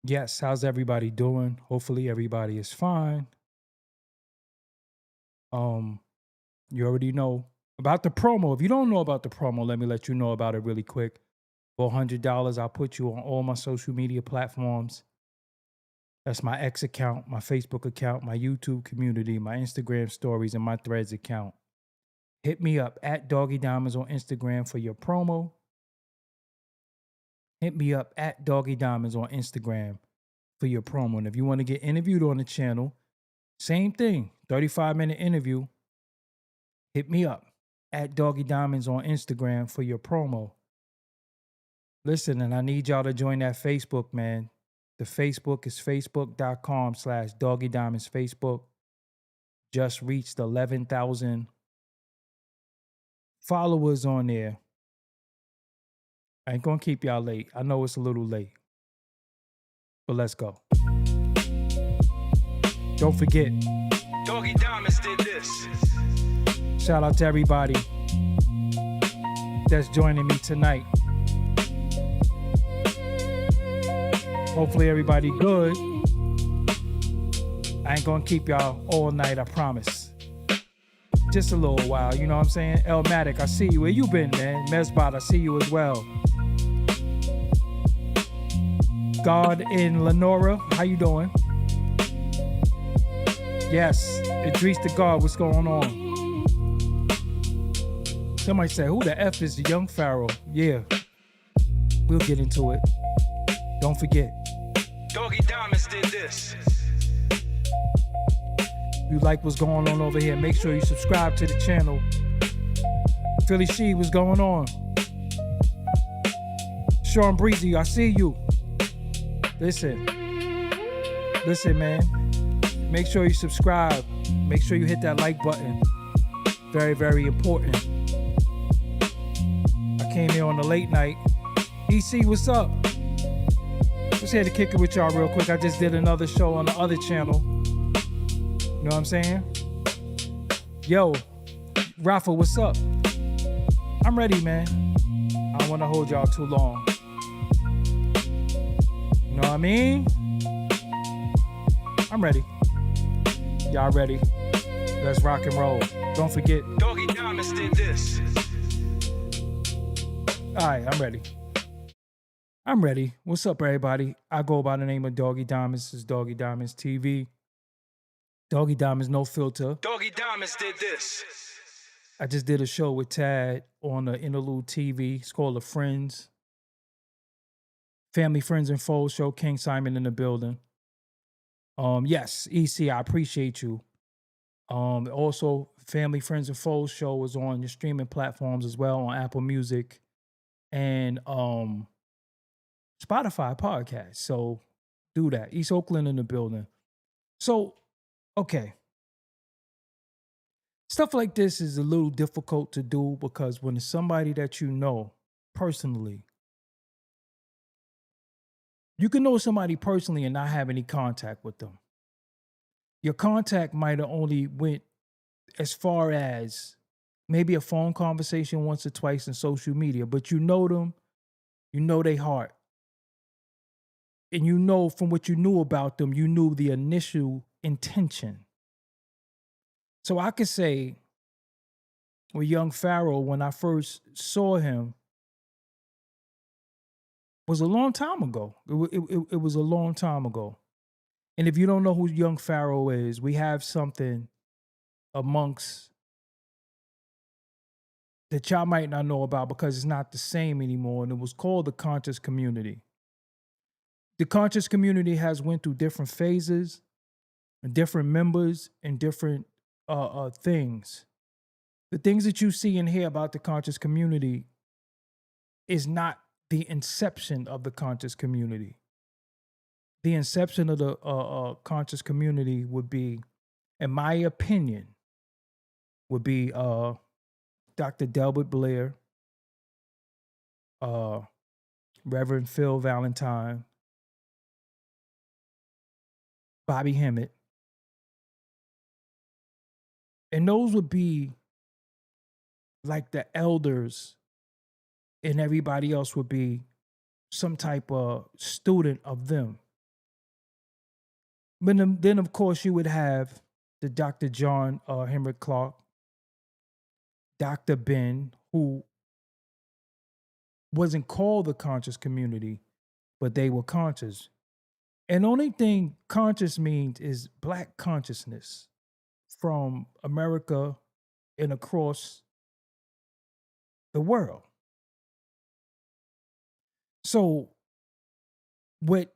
Yes, how's everybody doing? Hopefully everybody is fine. Um, you already know about the promo. If you don't know about the promo, let me let you know about it really quick. For $100, I'll put you on all my social media platforms. That's my X account, my Facebook account, my YouTube community, my Instagram stories, and my Threads account. Hit me up at Doggie Diamonds on Instagram for your promo. Hit me up at Doggie Diamonds on Instagram for your promo. And if you want to get interviewed on the channel, same thing, 35-minute interview. Hit me up at Doggie Diamonds on Instagram for your promo. Listen, and I need y'all to join that Facebook, man. The Facebook is facebook.com/Doggie Diamonds Facebook. Just reached 11,000 followers on there. I ain't gonna keep y'all late. I know it's a little late, but let's go. Don't forget, Doggie Diamonds did this. shout out to everybody that's joining me tonight. Hopefully everybody good. I ain't gonna keep y'all all night, I promise. Just a little while, you know what I'm saying? Elmatic, I see you. Where you been, man? Mesbot, I see you as well. God in Lenora, how you doing? Yes, Idris the God, what's going on? Somebody said, who the F is the Young Pharaoh? Yeah, we'll get into it. Don't forget. Doggie Diamonds did this. If you like what's going on over here, make sure you subscribe to the channel. Philly She, what's going on? Sean Breezy, I see you. Listen, man. Make sure you subscribe. Make sure you hit that like button. Very, very important. I came here on the late night. EC, what's up? Just here to kick it with y'all real quick. I just did another show on the other channel. You know what I'm saying? Yo, Rafa, what's up? I'm ready, man. I don't want to hold y'all too long. You know what I mean? I'm ready. Y'all ready? Let's rock and roll. Don't forget. Doggie Diamonds did this. All right, I'm ready. I'm ready. What's up, everybody? I go by the name of Doggie Diamonds. This is Doggie Diamonds TV. Doggie Diamonds No Filter. Doggie Diamonds did this. I just did a show with Tad on the Interlude TV. It's called The Friends. Family, Friends, and Foes show. King Simon in the building. Yes, EC, I appreciate you. Also, Family, Friends, and Foes show is on your streaming platforms as well, on Apple Music and Spotify podcast. So do that. East Oakland in the building. So, okay. Stuff like this is a little difficult to do because when it's somebody that you know personally, you can know somebody personally and not have any contact with them. Your contact might have only went as far as maybe a phone conversation once or twice in social media, but you know them, you know their heart. And you know from what you knew about them, you knew the initial intention. So I could say with Young Pharaoh, when I first saw him, was a long time ago. It was a long time ago. And if you don't know who Young Pharaoh is, we have something amongst that y'all might not know about because it's not the same anymore. And it was called the conscious community. The conscious community has went through different phases and different members and different things. The things that you see and hear about the conscious community is not the inception of the conscious community. The inception of the conscious community would be, in my opinion, would be Dr. Delbert Blair, Reverend Phil Valentine, Bobby Hemmett. And those would be like the elders, and everybody else would be some type of student of them. But then of course, you would have the Dr. John Henrik Clark, Dr. Ben, who wasn't called the conscious community, but they were conscious. And the only thing conscious means is black consciousness from America and across the world. So, what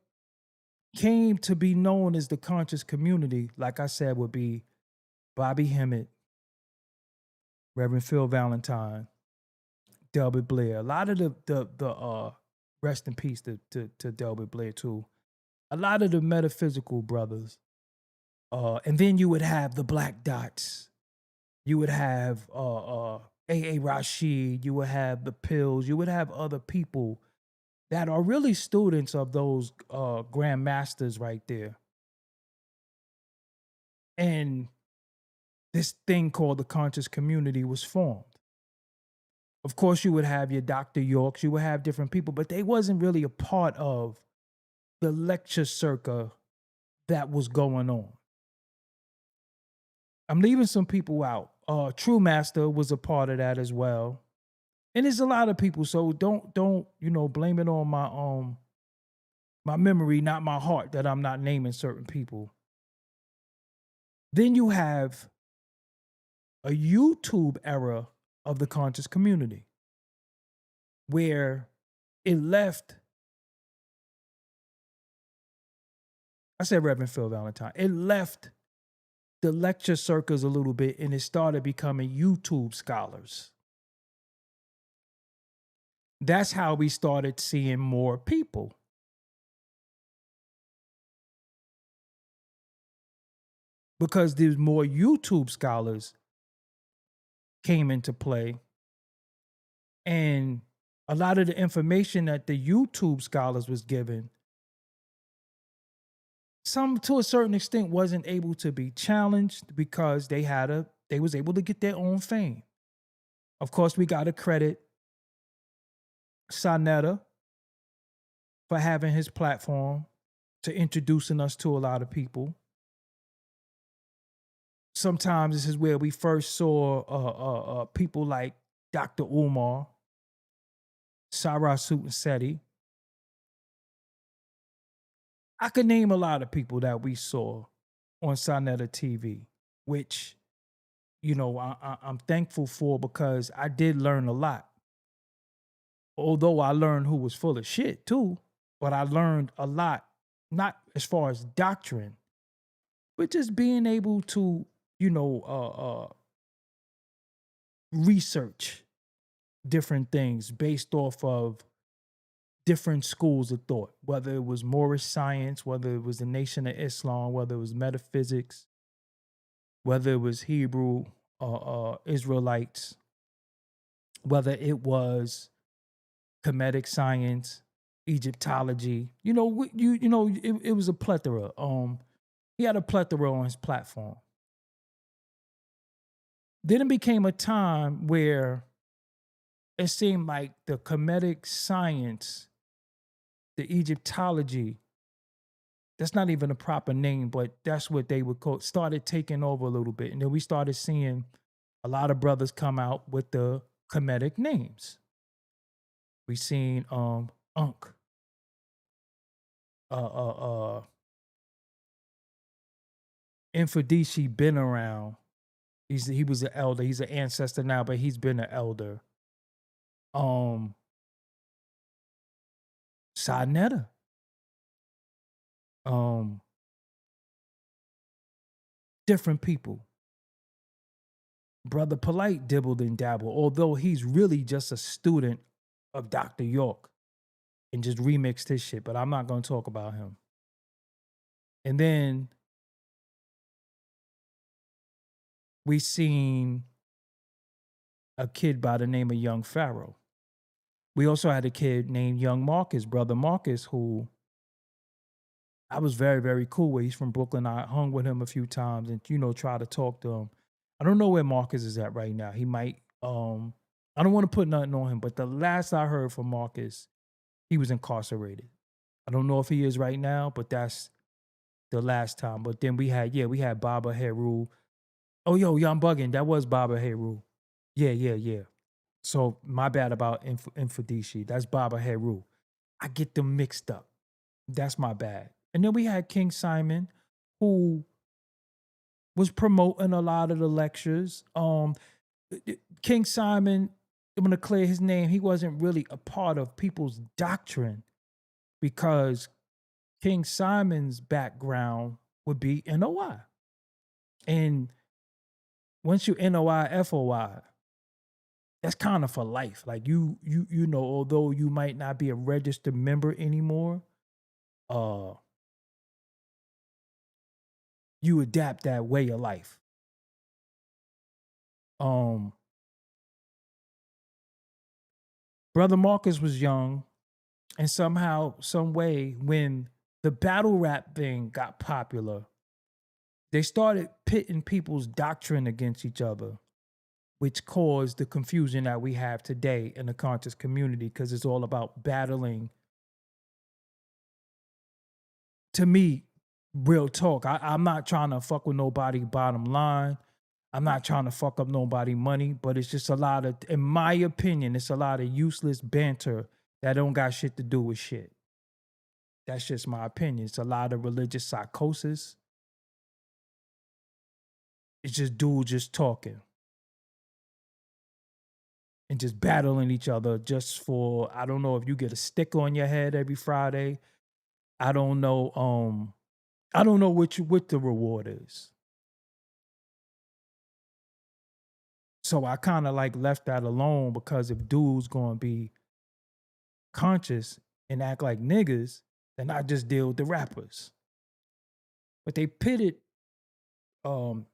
came to be known as the conscious community, like I said, would be Bobby Hemmett, Reverend Phil Valentine, Delbert Blair. A lot of the rest in peace to Delbert Blair too. A lot of the metaphysical brothers. And then you would have the Black Dots. You would have A.A. Rashid. You would have the Pills. You would have other people that are really students of those Grand Masters right there. And this thing called the conscious community was formed. Of course, you would have your Dr. Yorks, you would have different people, but they wasn't really a part of the lecture circle that was going on. I'm leaving some people out. True Master was a part of that as well. And there's a lot of people, so don't blame it on my memory, not my heart, that I'm not naming certain people. Then you have a YouTube era of the conscious community where it left, I said Reverend Phil Valentine, it left the lecture circles a little bit and it started becoming YouTube scholars. That's how we started seeing more people. Because there's more YouTube scholars came into play. And a lot of the information that the YouTube scholars was given, some to a certain extent wasn't able to be challenged because they was able to get their own fame. Of course, we got to credit Sonetta for having his platform to introducing us to a lot of people. Sometimes this is where we first saw people like Dr. Umar, Sarah Sutasetti. I could name a lot of people that we saw on Sonetta TV, which, I'm thankful for because I did learn a lot. Although I learned who was full of shit too, but I learned a lot, not as far as doctrine, but just being able to, research different things based off of different schools of thought, whether it was Moorish science, whether it was the Nation of Islam, whether it was metaphysics, whether it was Hebrew Israelites, whether it was Kemetic science, Egyptology. It was a plethora. He had a plethora on his platform. Then it became a time where it seemed like the Kemetic science, the Egyptology, that's not even a proper name, but that's what they would call, started taking over a little bit. And then we started seeing a lot of brothers come out with the Kemetic names. We seen Unk. Infadishi been around. He was an elder. He's an ancestor now, but he's been an elder. Sonetta. Different people. Brother Polite dibbled and dabbled, although he's really just a student of Dr. York and just remixed his shit, but I'm not going to talk about him. And then we seen a kid by the name of Young Pharaoh. We also had a kid named Young Marcus, Brother Marcus, who I was very, very cool with. He's from Brooklyn. I hung with him a few times and, try to talk to him. I don't know where Marcus is at right now. He might, I don't want to put nothing on him, but the last I heard from Marcus, he was incarcerated. I don't know if he is right now, but that's the last time. But then we had Baba Heru. Oh, yo, I'm bugging. That was Baba Heru. Yeah. So my bad about Infodishi. That's Baba Heru. I get them mixed up. That's my bad. And then we had King Simon, who was promoting a lot of the lectures. King Simon, I'm gonna clear his name. He wasn't really a part of people's doctrine because King Simon's background would be NOI. And once you NOI, FOI, that's kind of for life. Like you know, although you might not be a registered member anymore, uh, you adapt that way of life. Um, Brother Marcus was young, and somehow, some way, when the battle rap thing got popular, they started pitting people's doctrine against each other, which caused the confusion that we have today in the conscious community because it's all about battling. To me, real talk, I'm not trying to fuck with nobody bottom line. I'm not trying to fuck up nobody money, but it's just a lot of, in my opinion, it's a lot of useless banter that don't got shit to do with shit. That's just my opinion. It's a lot of religious psychosis. It's just dudes just talking and just battling each other just for, I don't know if you get a stick on your head every Friday. I don't know what the reward is. So I kind of like left that alone because if dudes gonna be conscious and act like niggas, then I just deal with the rappers. But they pitted young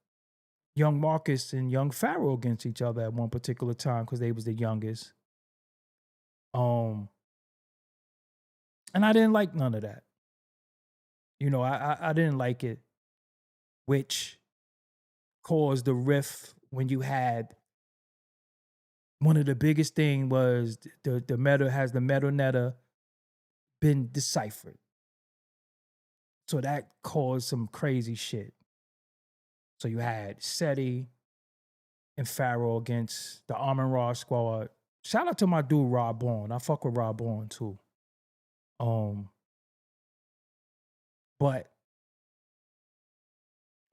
Marcus and young Pharaoh against each other at one particular time because they was the youngest. And I didn't like none of that. You know, I didn't like it, which caused the rift when you had one of the biggest thing was the meta netta been deciphered. So that caused some crazy shit. So you had Seti and Pharaoh against the Armin Raw squad. Shout out to my dude Rob Bourne. I fuck with Rob Bourne too. But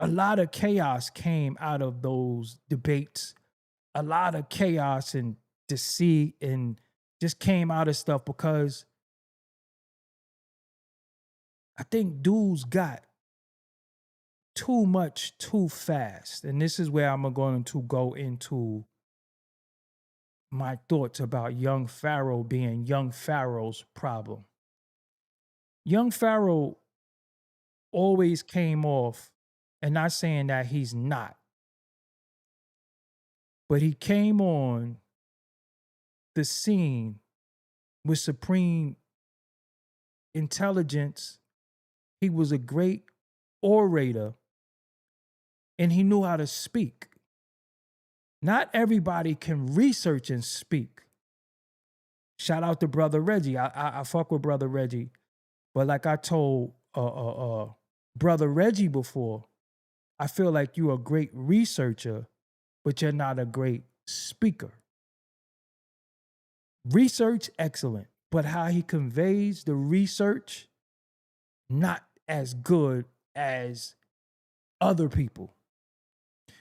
a lot of chaos came out of those debates. A lot of chaos and deceit and just came out of stuff because I think dudes got too much too fast. And this is where I'm going to go into my thoughts about Young Pharaoh being Young Pharaoh's problem. Young Pharaoh always came off, and not saying that he's not, but he came on the scene with supreme intelligence. He was a great orator, and he knew how to speak. Not everybody can research and speak. Shout out to Brother Reggie. I fuck with Brother Reggie. But like I told Brother Reggie before, I feel like you're a great researcher, but you're not a great speaker. Research, excellent. But how he conveys the research, not as good as other people.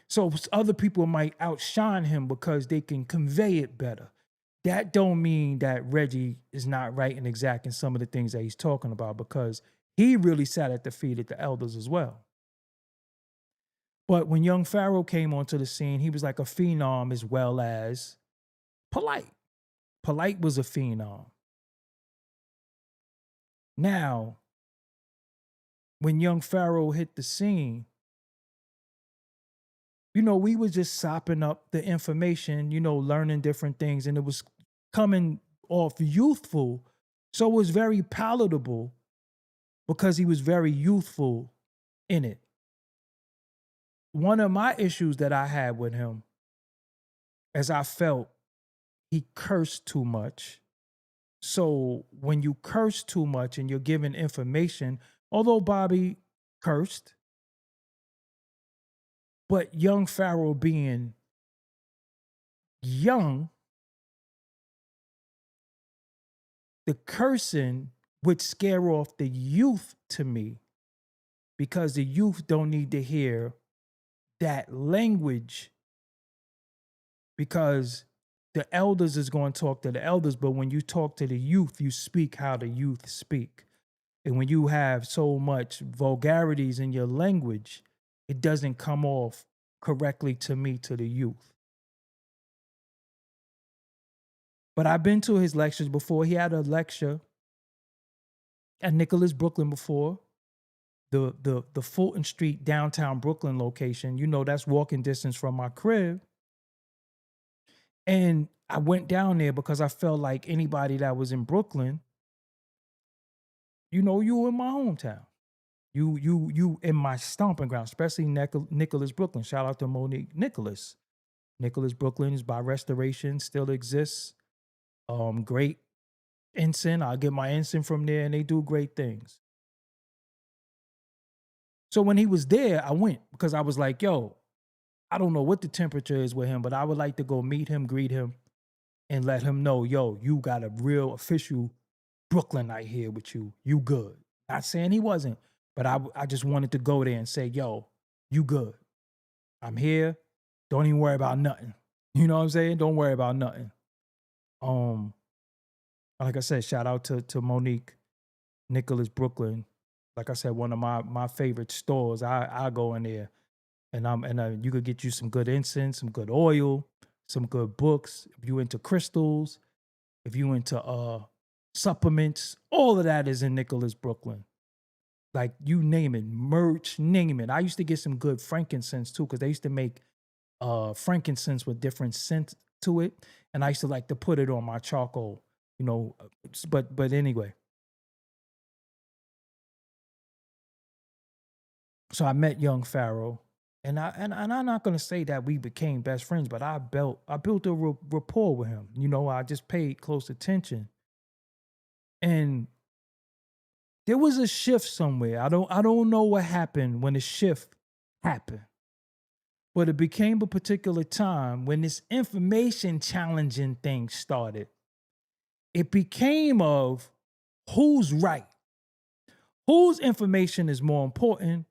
So other people might outshine him because they can convey it better. That don't mean that Reggie is not right and exact in some of the things that he's talking about because he really sat at the feet of the elders as well. But when Young Pharaoh came onto the scene, he was like a phenom as well as Polite. Polite was a phenom. Now, when Young Pharaoh hit the scene, you know, we was just sopping up the information, you know, learning different things, and it was coming off youthful. So it was very palatable because he was very youthful in it. One of my issues that I had with him, as I felt he cursed too much. So when you curse too much and you're giving information, although Bobby, cursed. But young Pharaoh being young, the cursing would scare off the youth to me because the youth don't need to hear that language because the elders is going to talk to the elders, but when you talk to the youth, you speak how the youth speak. And when you have so much vulgarities in your language, it doesn't come off correctly to me, to the youth. But I've been to his lectures before. He had a lecture at Nicholas, Brooklyn before. The Fulton Street downtown Brooklyn location. You know, that's walking distance from my crib. And I went down there because I felt like anybody that was in Brooklyn, you know, you were in my hometown. You in my stomping ground, especially Nicholas, Brooklyn. Shout out to Monique Nicholas. Nicholas, Brooklyn is by restoration, still exists. Great ensign. I get my ensign from there and they do great things. So when he was there, I went because I was like, yo, I don't know what the temperature is with him, but I would like to go meet him, greet him, and let him know, yo, you got a real official Brooklynite here with you. You good. Not saying he wasn't, but I just wanted to go there and say, yo, you good. I'm here. Don't even worry about nothing. You know what I'm saying? Don't worry about nothing. Like I said, shout out to Monique, Nicholas, Brooklyn. Like I said, one of my favorite stores. I go in there, and you could get you some good incense, some good oil, some good books. If you into crystals, if you into supplements, all of that is in Nicholas, Brooklyn. Like you name it, merch, name it. I used to get some good frankincense too, because they used to make frankincense with different scents to it, and I used to like to put it on my charcoal. You know, but anyway. So I met Young Pharaoh, and I'm not gonna say that we became best friends, but I built a rapport with him. You know, I just paid close attention, and there was a shift somewhere. I don't know what happened when the shift happened, but it became a particular time when this information challenging thing started. It became of who's right, whose information is more important.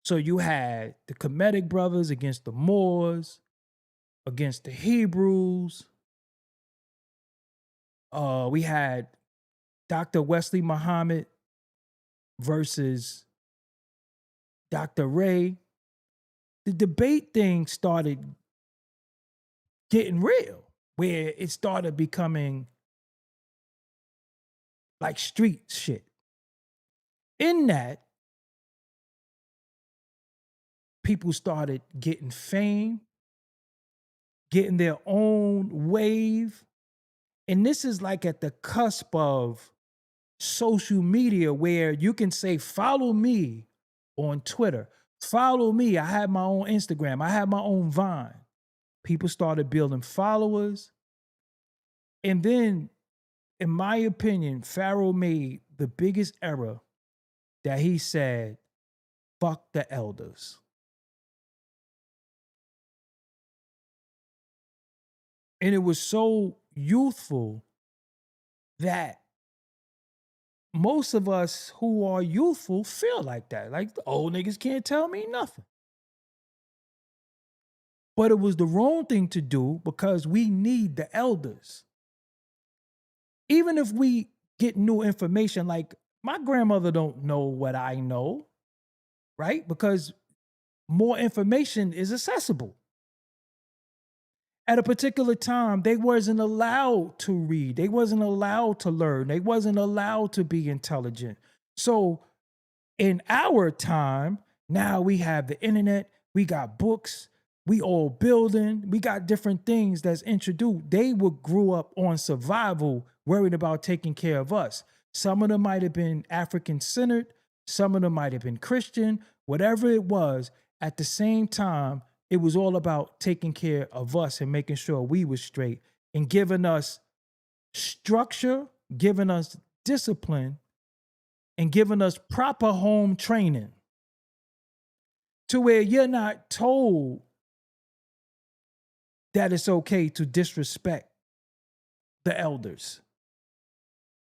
So you had the Kemetic brothers against the Moors, against the Hebrews. We had Dr. Wesley Muhammad versus Dr. Ray. The debate thing started getting real, where it started becoming like street shit. In that, people started getting fame, getting their own wave. And this is like at the cusp of social media where you can say, follow me on Twitter. Follow me. I have my own Instagram. I have my own Vine. People started building followers. And then, in my opinion, Pharaoh made the biggest error that he said, fuck the elders. And it was so youthful that most of us who are youthful feel like that. Like the old niggas can't tell me nothing. But it was the wrong thing to do because we need the elders. Even if we get new information, like my grandmother don't know what I know, right? Because more information is accessible. At a particular time, they wasn't allowed to read. They wasn't allowed to learn. They wasn't allowed to be intelligent. So in our time, now we have the internet, we got books, we all building, we got different things that's introduced. They grew up on survival, worried about taking care of us. Some of them might have been African-centered, some of them might have been Christian, whatever it was. At the same time, it was all about taking care of us and making sure we were straight and giving us structure, giving us discipline, and giving us proper home training. to where you're not told that it's okay to disrespect the elders.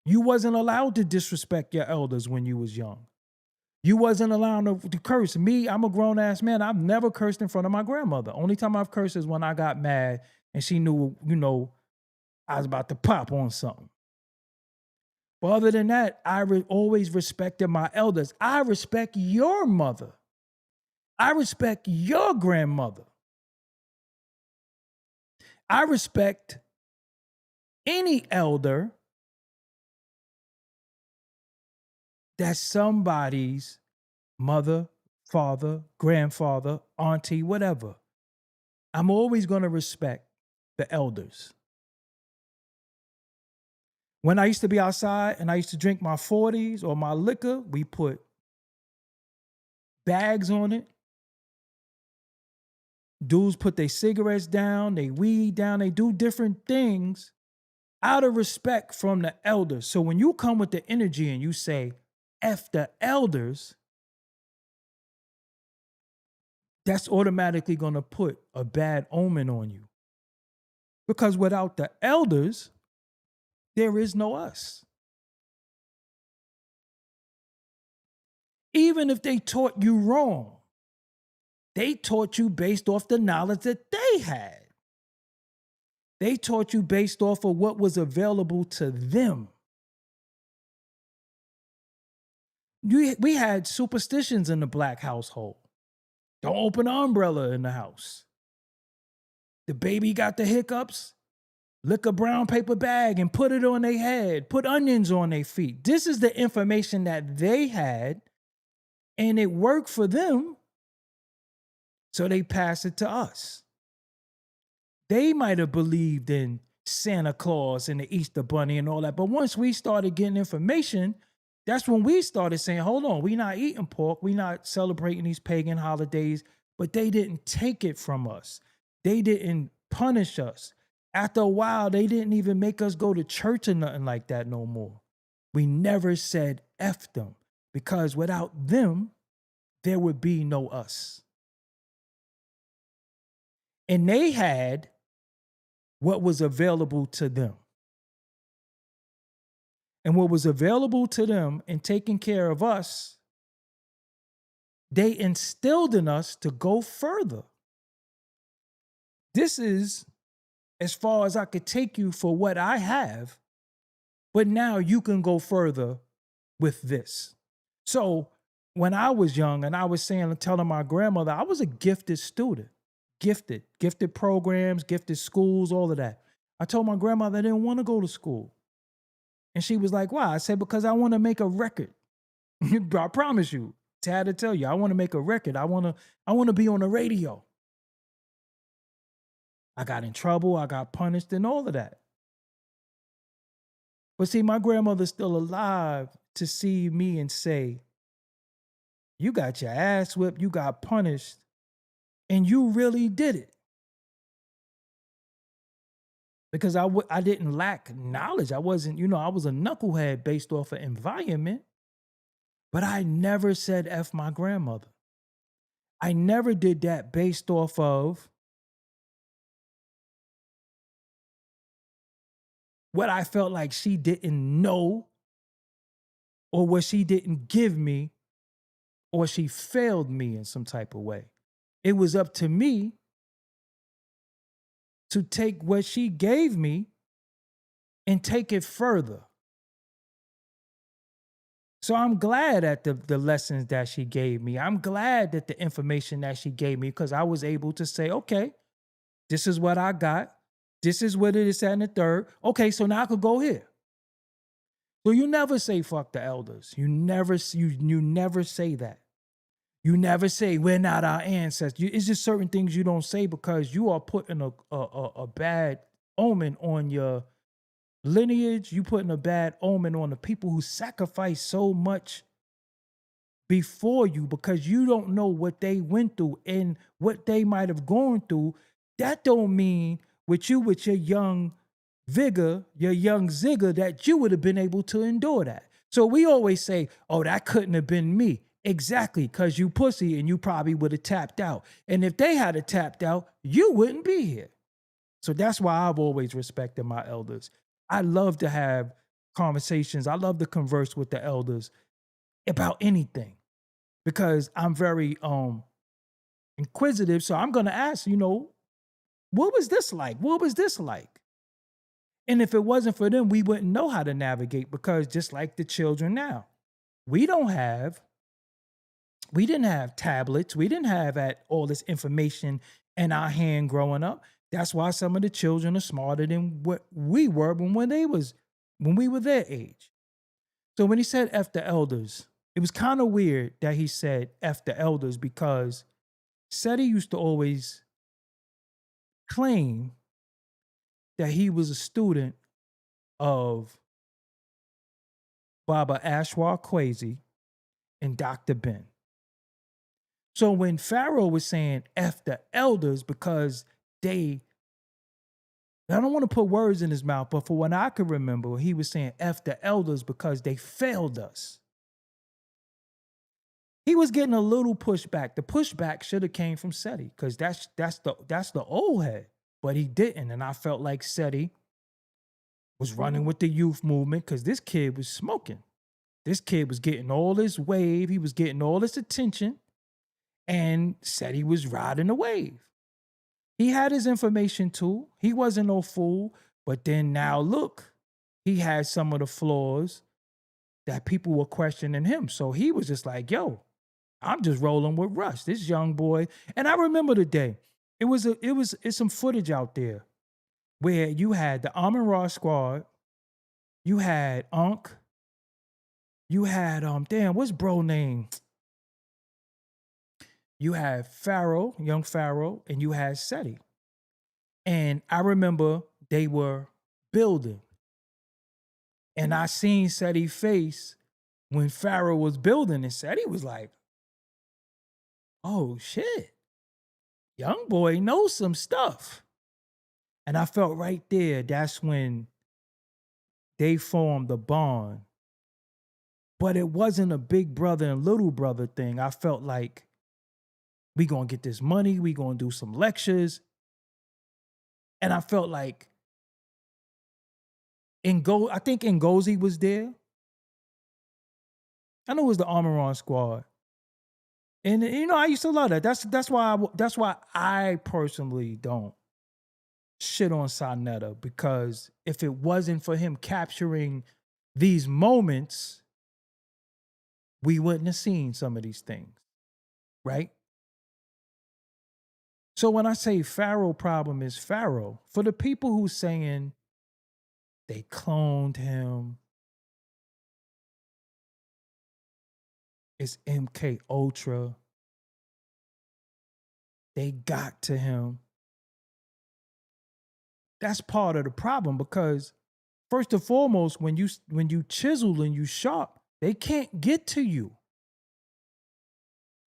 You wasn't allowed to disrespect your elders when you was young. You wasn't allowed to curse. Me, I'm a grown-ass man. I've never cursed in front of my grandmother. Only time I've cursed is when I got mad and she knew, I was about to pop on something. But other than that, I always respected my elders. I respect your mother. I respect your grandmother. I respect any elder that's somebody's mother, father, grandfather, auntie, whatever. I'm always going to respect the elders. When I used to be outside and I used to drink my 40s or my liquor, we put bags on it. Dudes put their cigarettes down, they weed down, they do different things out of respect from the elders. So when you come with the energy and you say, F the elders, that's automatically going to put a bad omen on you. Because without the elders, there is no us. Even if they taught you wrong, they taught you based off the knowledge that they had. They taught you based off of what was available to them. We had superstitions in the Black household. Don't open an umbrella in the house. The baby got the hiccups, lick a brown paper bag and put it on their head, put onions on their feet. This is the information that they had, and it worked for them, so they passed it to us. They might have believed in Santa Claus and the Easter Bunny and all that, but once we started getting information, that's when we started saying, hold on, we're not eating pork, we're not celebrating these pagan holidays, but they didn't take it from us. They didn't punish us. After a while, they didn't even make us go to church or nothing like that no more. We never said F them, because without them, there would be no us. And they had what was available to them. And what was available to them in taking care of us, they instilled in us to go further. This is as far as I could take you for what I have, but now you can go further with this. So when I was young and I was telling my grandmother, I was a gifted student, gifted programs, gifted schools, all of that. I told my grandmother I didn't want to go to school. And she was like, why? I said, because I want to make a record. I promise you, Tad to tell you, I want to make a record. I want to be on the radio. I got in trouble, I got punished and all of that. But see, my grandmother's still alive to see me and say, you got your ass whipped, you got punished, and you really did it. Because I didn't lack knowledge. I wasn't, I was a knucklehead based off of environment, but I never said F my grandmother. I never did that based off of what I felt like she didn't know, or what she didn't give me, or she failed me in some type of way. It was up to me to take what she gave me and take it further. So I'm glad at the lessons that she gave me. I'm glad that the information that she gave me, because I was able to say, okay, this is what I got. This is what it is at in the third. Okay, so now I could go here. So you never say fuck the elders. You never say that. You never say we're not our ancestors. It's just certain things you don't say, because you are putting a bad omen on your lineage. You putting a bad omen on the people who sacrificed so much before you, because you don't know what they went through and what they might have gone through. That don't mean with your young vigor, your young zigger, that you would have been able to endure that. So we always say, oh, that couldn't have been me. Exactly, because you pussy and you probably would have tapped out. And if they had tapped out, you wouldn't be here. So that's why I've always respected my elders. I love to have conversations. I love to converse with the elders about anything because I'm very inquisitive. So I'm gonna ask, what was this like? What was this like? And if it wasn't for them, we wouldn't know how to navigate because just like the children now, we don't have we didn't have tablets. We didn't have all this information in our hand growing up. That's why some of the children are smarter than what we were when we were their age. So when he said F the elders, it was kind of weird that he said F the elders because Seti used to always claim that he was a student of Baba Ashwar Kwesi and Dr. Ben. So when Pharaoh was saying F the elders because I don't want to put words in his mouth, but for what I can remember, he was saying F the elders because they failed us. He was getting a little pushback. The pushback should have came from Seti because that's the old head, but he didn't. And I felt like Seti was running with the youth movement because this kid was smoking. This kid was getting all this wave. He was getting all this attention. And said he was riding the wave. He had his information too. He wasn't no fool. But then now look, he had some of the flaws that people were questioning him. So he was just like, yo, I'm just rolling with Rush, this young boy. And I remember the day. It's some footage out there where you had the Amon Ra squad, you had Unk, you had what's bro name? You had Pharaoh, Young Pharaoh, and you had Seti. And I remember they were building. And I seen Seti's face when Pharaoh was building, and Seti was like, oh shit, young boy knows some stuff. And I felt right there, that's when they formed a bond. But it wasn't a big brother and little brother thing. I felt like, we gonna get this money, we gonna do some lectures. And I felt like I think Ngozi was there. I know it was the Armoron squad. And I used to love that. That's why I personally don't shit on Sonetta, because if it wasn't for him capturing these moments, we wouldn't have seen some of these things. Right? So when I say Pharaoh problem is Pharaoh, for the people who saying they cloned him, it's MK Ultra, they got to him. That's part of the problem, because first and foremost, when you chisel and you sharp, they can't get to you.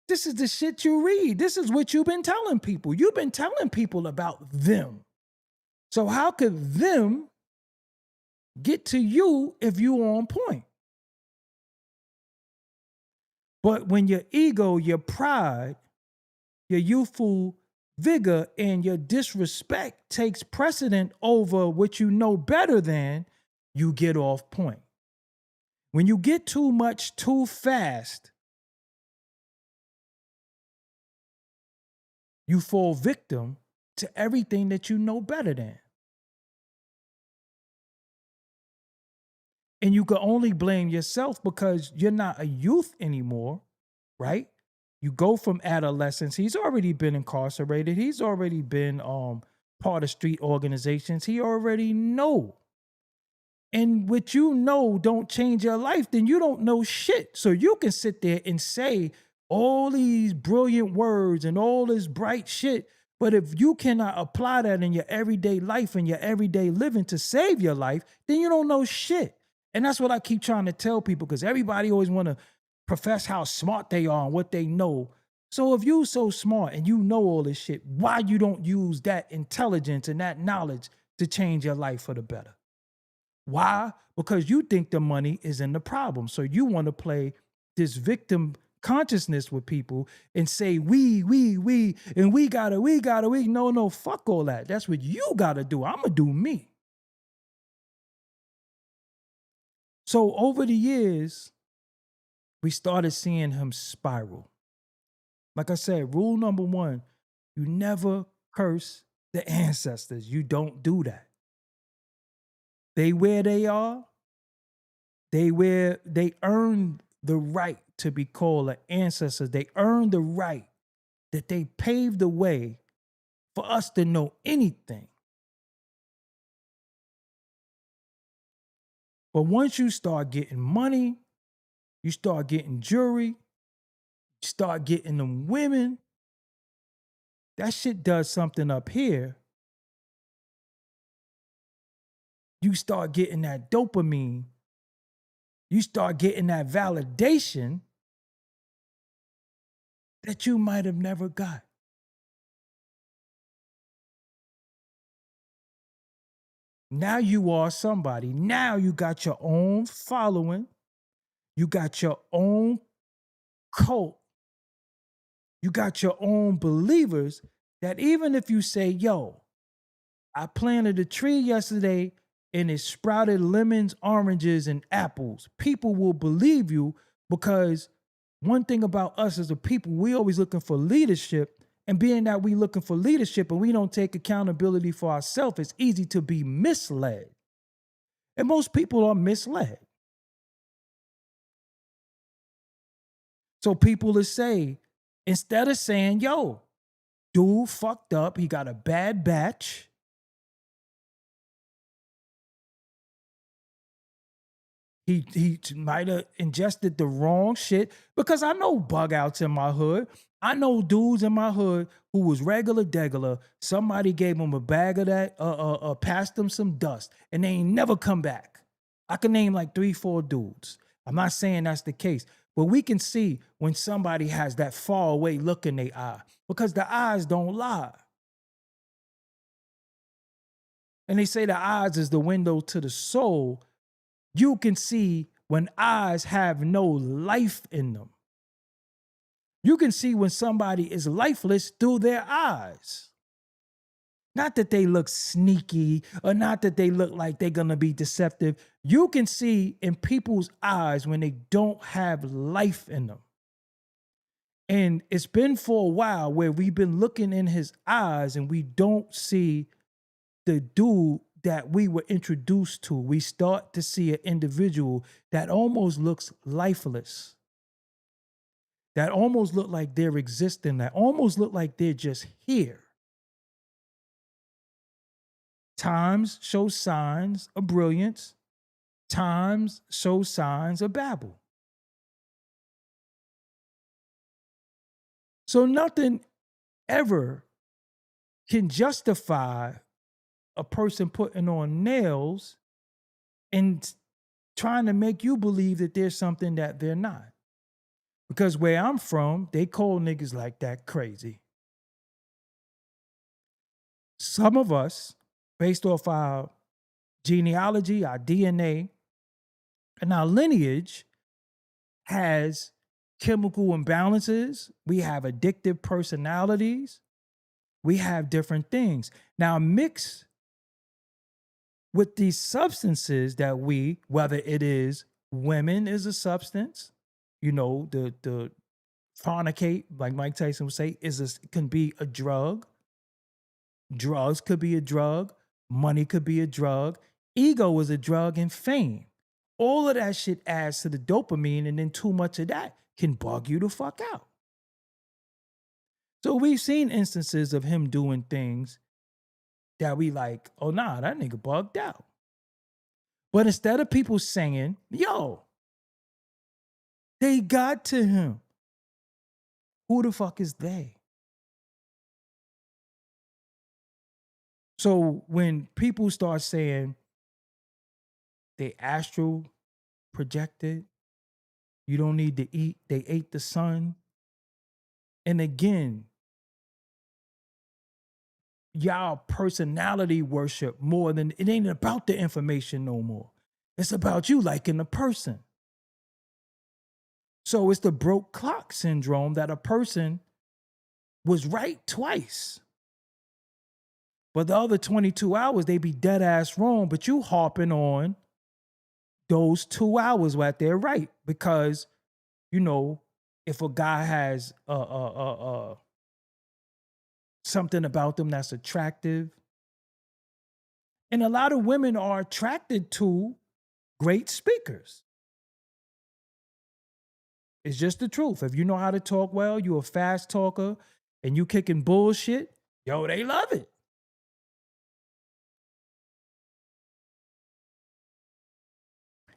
This is the shit you read. This is what you've been telling people. You've been telling people about them. So how could them get to you if you're on point? But when your ego, your pride, your youthful vigor, and your disrespect takes precedent over what you know better than, you get off point. When you get too much too fast, you fall victim to everything that you know better than. And you can only blame yourself because you're not a youth anymore, right? You go from adolescence. He's already been incarcerated. He's already been part of street organizations. He already know. And what you know don't change your life, then you don't know shit. So you can sit there and say all these brilliant words and all this bright shit, but if you cannot apply that in your everyday life and your everyday living to save your life, then you don't know shit. And that's what I keep trying to tell people, because everybody always want to profess how smart they are and what they know. So if you're so smart and you know all this shit, why you don't use that intelligence and that knowledge to change your life for the better? Why? Because you think the money is in the problem. So you want to play this victim consciousness with people and say we, and we gotta. No, fuck all that. That's what you gotta do. I'ma do me. So over the years, we started seeing him spiral. Like I said, rule number one, you never curse the ancestors. You don't do that. They where they are, they earned the right to be called an ancestor. They earned the right that they paved the way for us to know anything. But once you start getting money, you start getting jewelry, you start getting them women, that shit does something up here. You start getting that dopamine. You start getting that validation that you might have never got. Now you are somebody. Now you got your own following. You got your own cult. You got your own believers that even if you say, yo, I planted a tree yesterday and it sprouted lemons, oranges, and apples, people will believe you, because one thing about us as a people, we always looking for leadership. And being that we looking for leadership and we don't take accountability for ourselves, it's easy to be misled. And most people are misled. So people will say, instead of saying, yo, dude fucked up, he got a bad batch, he might have ingested the wrong shit, because I know bug outs in my hood. I know dudes in my hood who was regular degular. Somebody gave them a bag of that, passed them some dust, and they ain't never come back. I can name like 3-4 dudes. I'm not saying that's the case, but we can see when somebody has that far away look in their eye, because the eyes don't lie. And they say the eyes is the window to the soul. You can see when eyes have no life in them. You can see when somebody is lifeless through their eyes. Not that they look sneaky or not that they look like they're going to be deceptive. You can see in people's eyes when they don't have life in them. And it's been for a while where we've been looking in his eyes and we don't see the dude that we were introduced to. We start to see an individual that almost looks lifeless, that almost look like they're existing, that almost look like they're just here. Times show signs of brilliance. Times show signs of babble. So nothing ever can justify a person putting on nails and trying to make you believe that there's something that they're not. Because where I'm from, they call niggas like that crazy. Some of us, based off our genealogy, our DNA, and our lineage, has chemical imbalances. We have addictive personalities. We have different things. Now, mix with these substances that we, whether it is women is a substance, you know, the fornicate, like Mike Tyson would say, can be a drug. Drugs could be a drug. Money could be a drug. Ego is a drug, and fame. All of that shit adds to the dopamine, and then too much of that can bug you the fuck out. So we've seen instances of him doing things that we like, oh nah, that nigga bugged out. But instead of people saying, yo, they got to him, who the fuck is they? So when people start saying they astral projected, you don't need to eat, they ate the sun. And again, y'all personality worship more than, it ain't about the information no more. It's about you liking the person. So it's the broke clock syndrome that a person was right twice. But the other 22 hours, they be dead ass wrong, but you harping on those 2 hours where they're right. Because, you know, if a guy has something about them that's attractive, and a lot of women are attracted to great speakers. It's just the truth. If you know how to talk well, you're a fast talker, and you kicking bullshit, yo, they love it.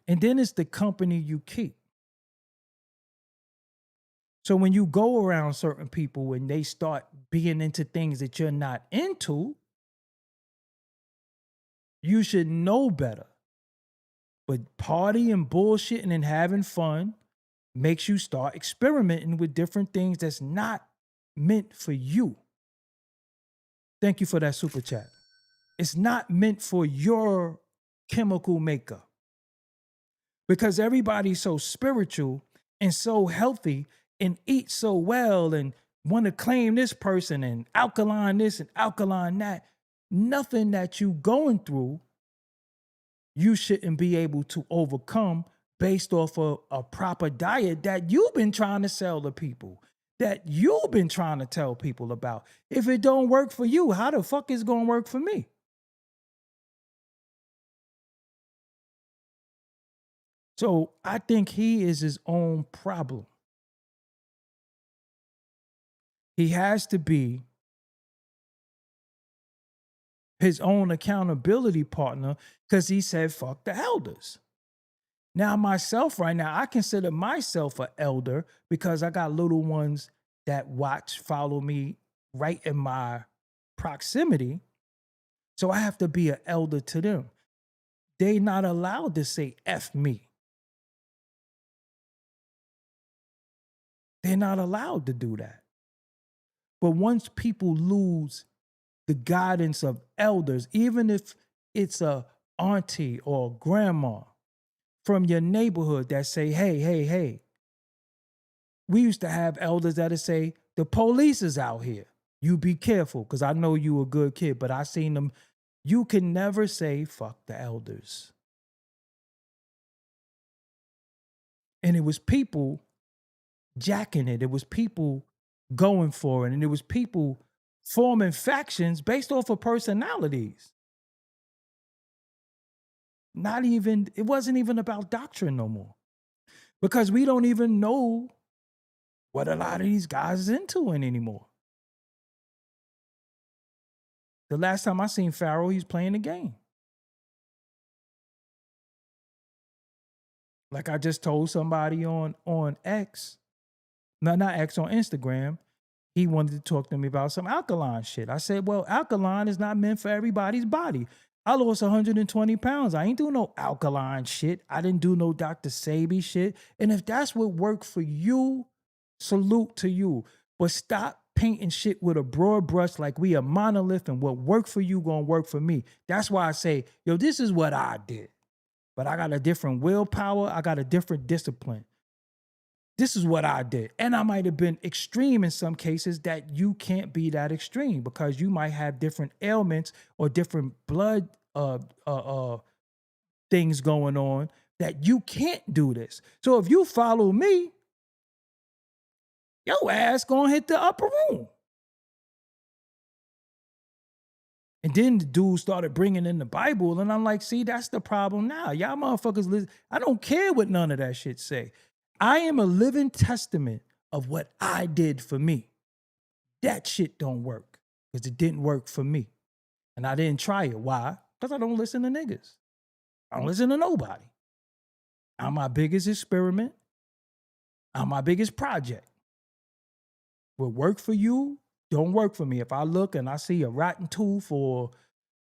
And then it's the company you keep. So when you go around certain people and they start being into things that you're not into, you should know better. But partying, bullshitting, and having fun makes you start experimenting with different things that's not meant for you. Thank you for that super chat. It's not meant for your chemical makeup. Because everybody's so spiritual and so healthy and eat so well and want to claim this person and alkaline this and alkaline that. Nothing that you going through, you shouldn't be able to overcome based off of a proper diet that you've been trying to sell to people, that you've been trying to tell people about. If it don't work for you, how the fuck is it going to work for me? So I think he is his own problem. He has to be his own accountability partner because he said, fuck the elders. Now, myself right now, I consider myself an elder because I got little ones that watch, follow me right in my proximity. So I have to be an elder to them. They not allowed to say F me. They're not allowed to do that. But once people lose the guidance of elders, even if it's a auntie or grandma from your neighborhood that say, hey, hey, hey. We used to have elders that'd say, the police is out here. You be careful, because I know you a good kid, but I seen them. You can never say, fuck the elders. And it was people jacking it. It was people going for it. And it was people forming factions based off of personalities. It wasn't even about doctrine no more. Because we don't even know what a lot of these guys is into anymore. The last time I seen Pharaoh, he's playing the game. Like I just told somebody on X, no, not X, on Instagram, he wanted to talk to me about some alkaline shit. I said, well, alkaline is not meant for everybody's body. I lost 120 pounds. I ain't doing no alkaline shit. I didn't do no Dr. Sabi shit. And if that's what worked for you, salute to you. But stop painting shit with a broad brush like we a monolith and what worked for you gonna work for me. That's why I say, yo, this is what I did. But I got a different willpower. I got a different discipline. This is what I did. And I might have been extreme in some cases that you can't be that extreme because you might have different ailments or different blood things going on that you can't do this. So if you follow me, your ass gonna hit the upper room. And then the dude started bringing in the Bible, and I'm like, see, that's the problem now. Y'all motherfuckers listen. I don't care what none of that shit say. I am a living testament of what I did for me. That shit don't work because it didn't work for me. And I didn't try it. Why? Because I don't listen to niggas. I don't listen to nobody. I'm my biggest experiment. I'm my biggest project. What work for you don't work for me. If I look and I see a rotten tooth or,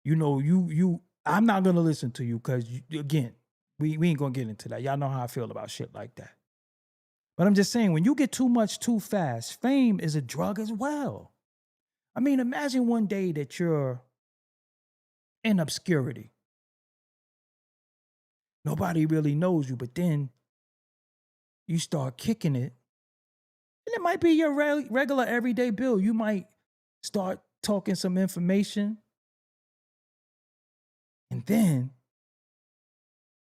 I'm not going to listen to you because, again, we ain't going to get into that. Y'all know how I feel about shit like that. But I'm just saying, when you get too much too fast, fame is a drug as well. I mean, imagine one day that you're in obscurity. Nobody really knows you, but then you start kicking it. And it might be your regular everyday bill. You might start talking some information. And then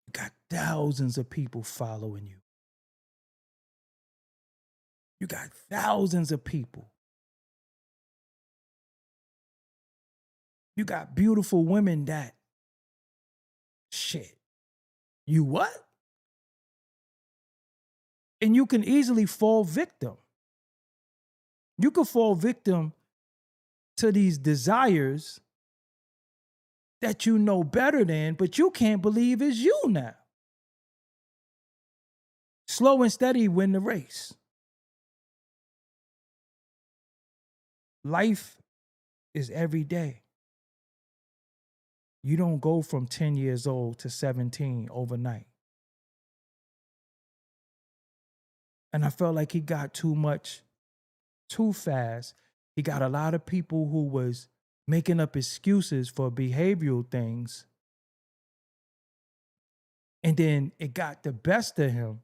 you got thousands of people following you. You got thousands of people. You got beautiful women that shit. You what? And you can easily fall victim. You could fall victim to these desires that you know better than, but you can't believe is you now. Slow and steady win the race. Life is every day. You don't go from 10 years old to 17 overnight. And I felt like he got too much too fast. He got a lot of people who was making up excuses for behavioral things. And then it got the best of him.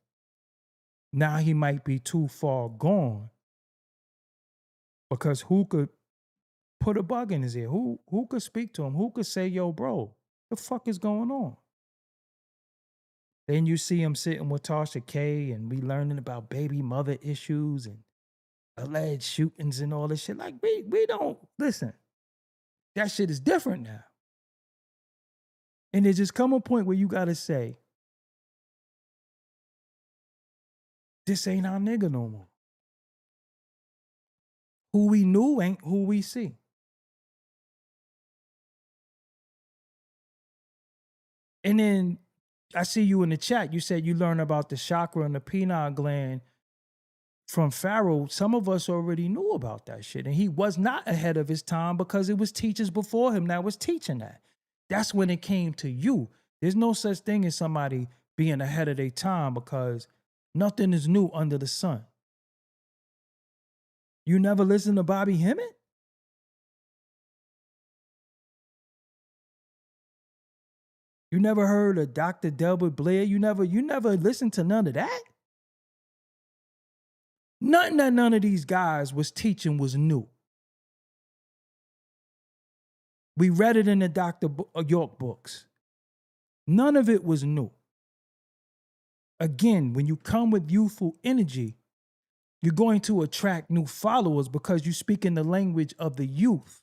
Now he might be too far gone. Because who could put a bug in his ear? Who could speak to him? Who could say, yo, bro, the fuck is going on? Then you see him sitting with Tasha K and we learning about baby mother issues and alleged shootings and all this shit. Like, we don't, listen, that shit is different now. And it just come a point where you gotta say, this ain't our nigga no more. Who we knew ain't who we see. And then I see you in the chat. You said you learned about the chakra and the pineal gland from Pharaoh. Some of us already knew about that shit. And he was not ahead of his time because it was teachers before him that was teaching that. That's when it came to you. There's no such thing as somebody being ahead of their time because nothing is new under the sun. You never listened to Bobby Hemmett? You never heard of Dr. Delbert Blair? You never listened to none of that? Nothing that none of these guys was teaching was new. We read it in the Dr. York books. None of it was new. Again, when you come with youthful energy, you're going to attract new followers because you speak in the language of the youth.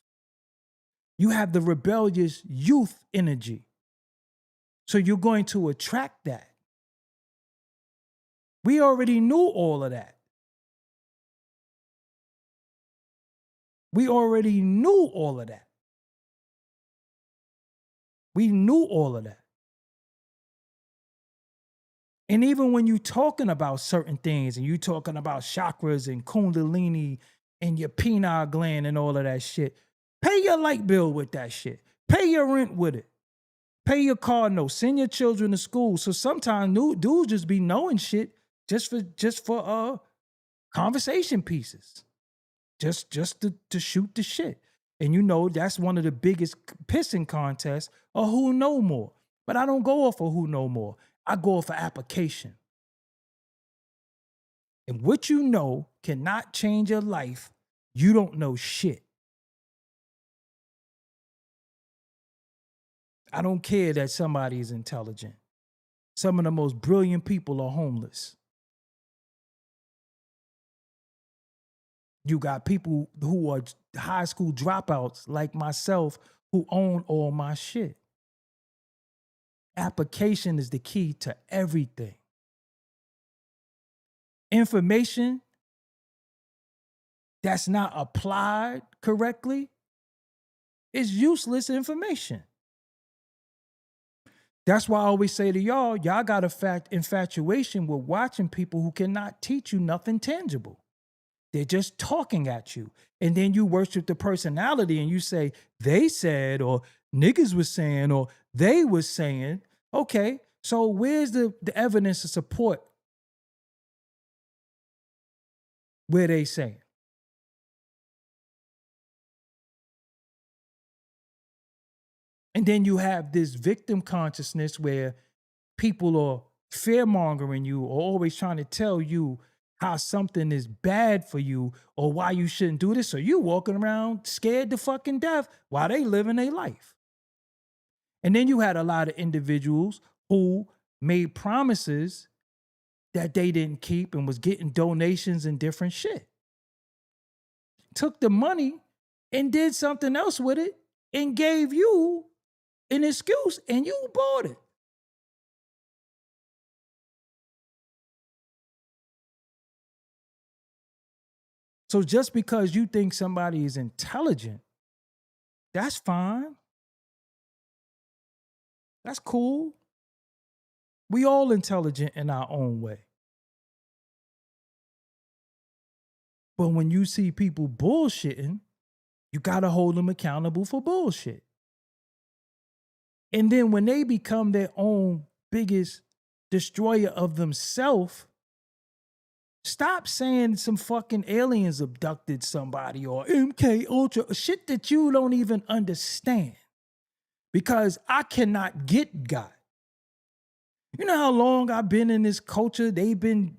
You have the rebellious youth energy. So you're going to attract that. We already knew all of that. We already knew all of that. We knew all of that. And even when you're talking about certain things and you're talking about chakras and kundalini and your pineal gland and all of that shit, pay your light bill with that shit. Pay your rent with it. Pay your car note. Send your children to school. So sometimes dudes just be knowing shit just for conversation pieces. Just to shoot the shit. And you know that's one of the biggest pissing contests of who know more. But I don't go off of who know more. I go off of application. And what you know cannot change your life. You don't know shit. I don't care that somebody is intelligent. Some of the most brilliant people are homeless. You got people who are high school dropouts like myself who own all my shit. Application is the key to everything. Information that's not applied correctly is useless information. That's why I always say to y'all got a infatuation with watching people who cannot teach you nothing tangible. They're just talking at you. And then you worship the personality and you say, they said, or niggas was saying, or they was saying. Okay, so where's the evidence to support where they saying? And then you have this victim consciousness where people are fear mongering you or always trying to tell you how something is bad for you or why you shouldn't do this. So you walking around scared to fucking death while they living their life. And then you had a lot of individuals who made promises that they didn't keep and was getting donations and different shit. Took the money and did something else with it and gave you an excuse and you bought it. So just because you think somebody is intelligent, that's fine. That's cool. We all intelligent in our own way. But when you see people bullshitting, you got to hold them accountable for bullshit. And then when they become their own biggest destroyer of themselves, stop saying some fucking aliens abducted somebody or MK Ultra, shit that you don't even understand. Because I cannot get God. You know how long I've been in this culture? They've been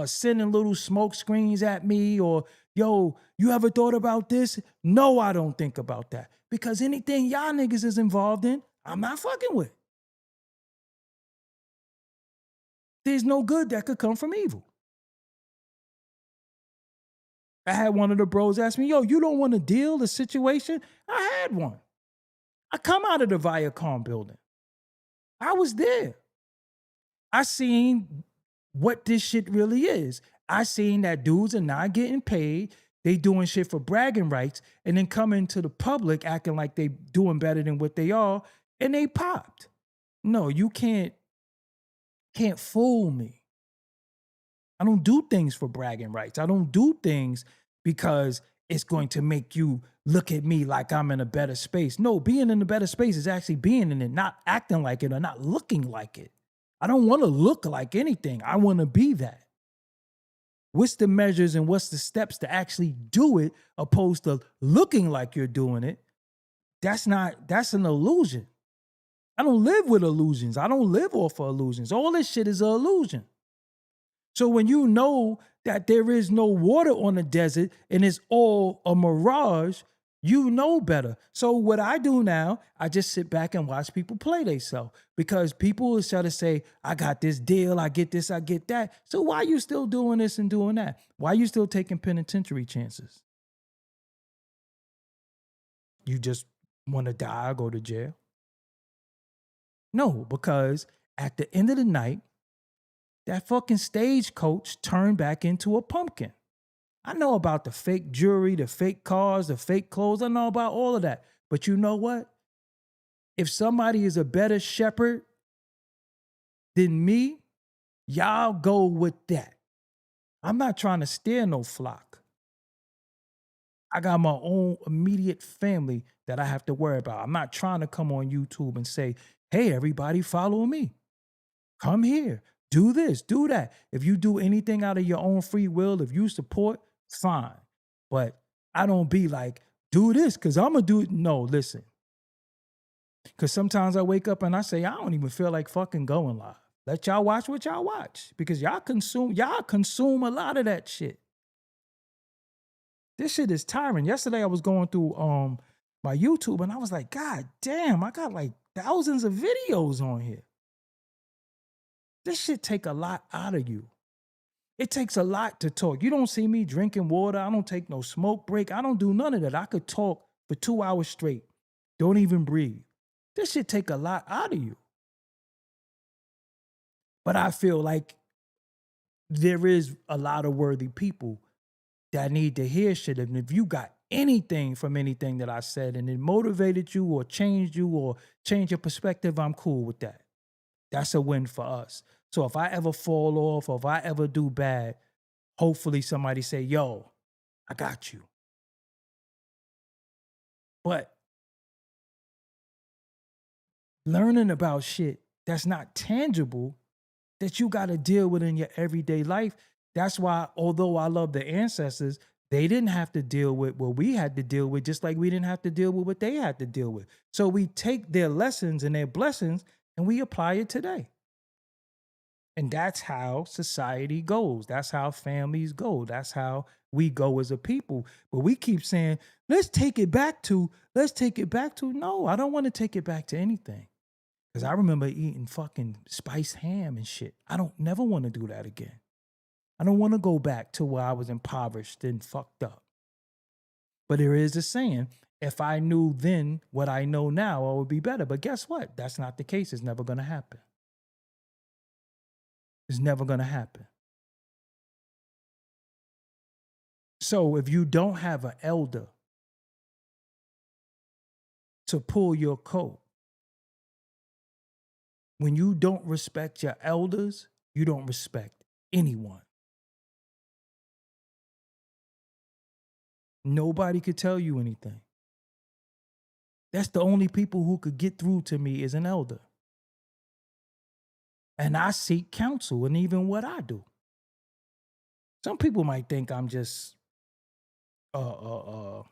sending little smoke screens at me or, yo, you ever thought about this? No, I don't think about that. Because anything y'all niggas is involved in, I'm not fucking with. There's no good that could come from evil. I had one of the bros ask me, yo, you don't want to deal the situation? I had one. I come out of the Viacom building. I was there. I seen what this shit really is. I seen that dudes are not getting paid. They doing shit for bragging rights and then coming to the public acting like they doing better than what they are, and they popped. No, you can't fool me. I don't do things for bragging rights. I don't do things because it's going to make you look at me like I'm in a better space. No, being in a better space is actually being in it, not acting like it or not looking like it. I don't want to look like anything. I want to be that. What's the measures and what's the steps to actually do it opposed to looking like you're doing it? That's an illusion. I don't live with illusions. I don't live off of illusions. All this shit is an illusion. So when you know that there is no water on the desert and it's all a mirage, you know better. So what I do now, I just sit back and watch people play themselves because people is trying to say, I got this deal, I get this, I get that. So why are you still doing this and doing that? Why are you still taking penitentiary chances? You just want to die or go to jail? No, because at the end of the night, that fucking stagecoach turned back into a pumpkin. I know about the fake jewelry, the fake cars, the fake clothes. I know about all of that. But you know what? If somebody is a better shepherd than me, y'all go with that. I'm not trying to steer no flock. I got my own immediate family that I have to worry about. I'm not trying to come on YouTube and say, hey, everybody follow me. Come here. Do this, do that. If you do anything out of your own free will, if you support, fine. But I don't be like, do this because I'm going to do it. No, listen. Because sometimes I wake up and I say, I don't even feel like fucking going live. Let y'all watch what y'all watch because y'all consume a lot of that shit. This shit is tiring. Yesterday I was going through my YouTube and I was like, God damn, I got like thousands of videos on here. This shit take a lot out of you. It takes a lot to talk. You don't see me drinking water. I don't take no smoke break. I don't do none of that. I could talk for 2 hours straight. Don't even breathe. This shit take a lot out of you. But I feel like there is a lot of worthy people that need to hear shit. And if you got anything from anything that I said and it motivated you or changed you or changed your perspective, I'm cool with that. That's a win for us. So if I ever fall off or if I ever do bad, hopefully somebody say, yo, I got you. But learning about shit that's not tangible, that you got to deal with in your everyday life, that's why, although I love the ancestors, they didn't have to deal with what we had to deal with, just like we didn't have to deal with what they had to deal with. So we take their lessons and their blessings and we apply it today. And that's how society goes. That's how families go. That's how we go as a people. But we keep saying, let's take it back to, let's take it back to. No, I don't want to take it back to anything. Because I remember eating fucking spiced ham and shit. I don't never want to do that again. I don't want to go back to where I was impoverished and fucked up. But there is a saying, if I knew then what I know now, I would be better. But guess what? That's not the case. It's never going to happen. It's never going to happen. So if you don't have an elder to pull your coat, when you don't respect your elders, you don't respect anyone. Nobody could tell you anything. That's the only people who could get through to me is an elder. And I seek counsel in even what I do. Some people might think I'm just go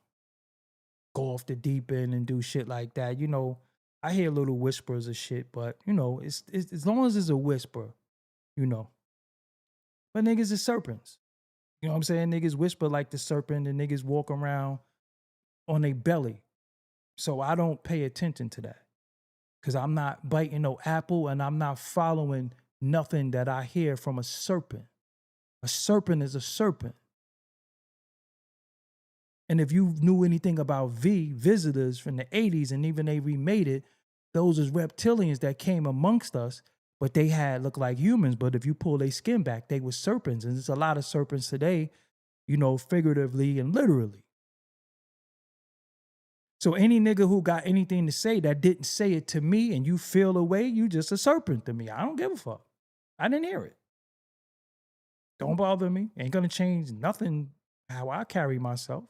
off the deep end and do shit like that. You know, I hear little whispers of shit, but you know, it's as long as it's a whisper, you know. But niggas is serpents. You know what I'm saying? Niggas whisper like the serpent and niggas walk around on their belly. So I don't pay attention to that. Because I'm not biting no apple and I'm not following nothing that I hear from a serpent. A serpent is a serpent. And if you knew anything about visitors from the 80s, and even they remade it, those is reptilians that came amongst us, but they had looked like humans. But if you pull their skin back, they were serpents. And there's a lot of serpents today, you know, figuratively and literally. So any nigga who got anything to say that didn't say it to me and you feel away, you just a serpent to me. I don't give a fuck. I didn't hear it. Don't bother me. Ain't gonna change nothing how I carry myself.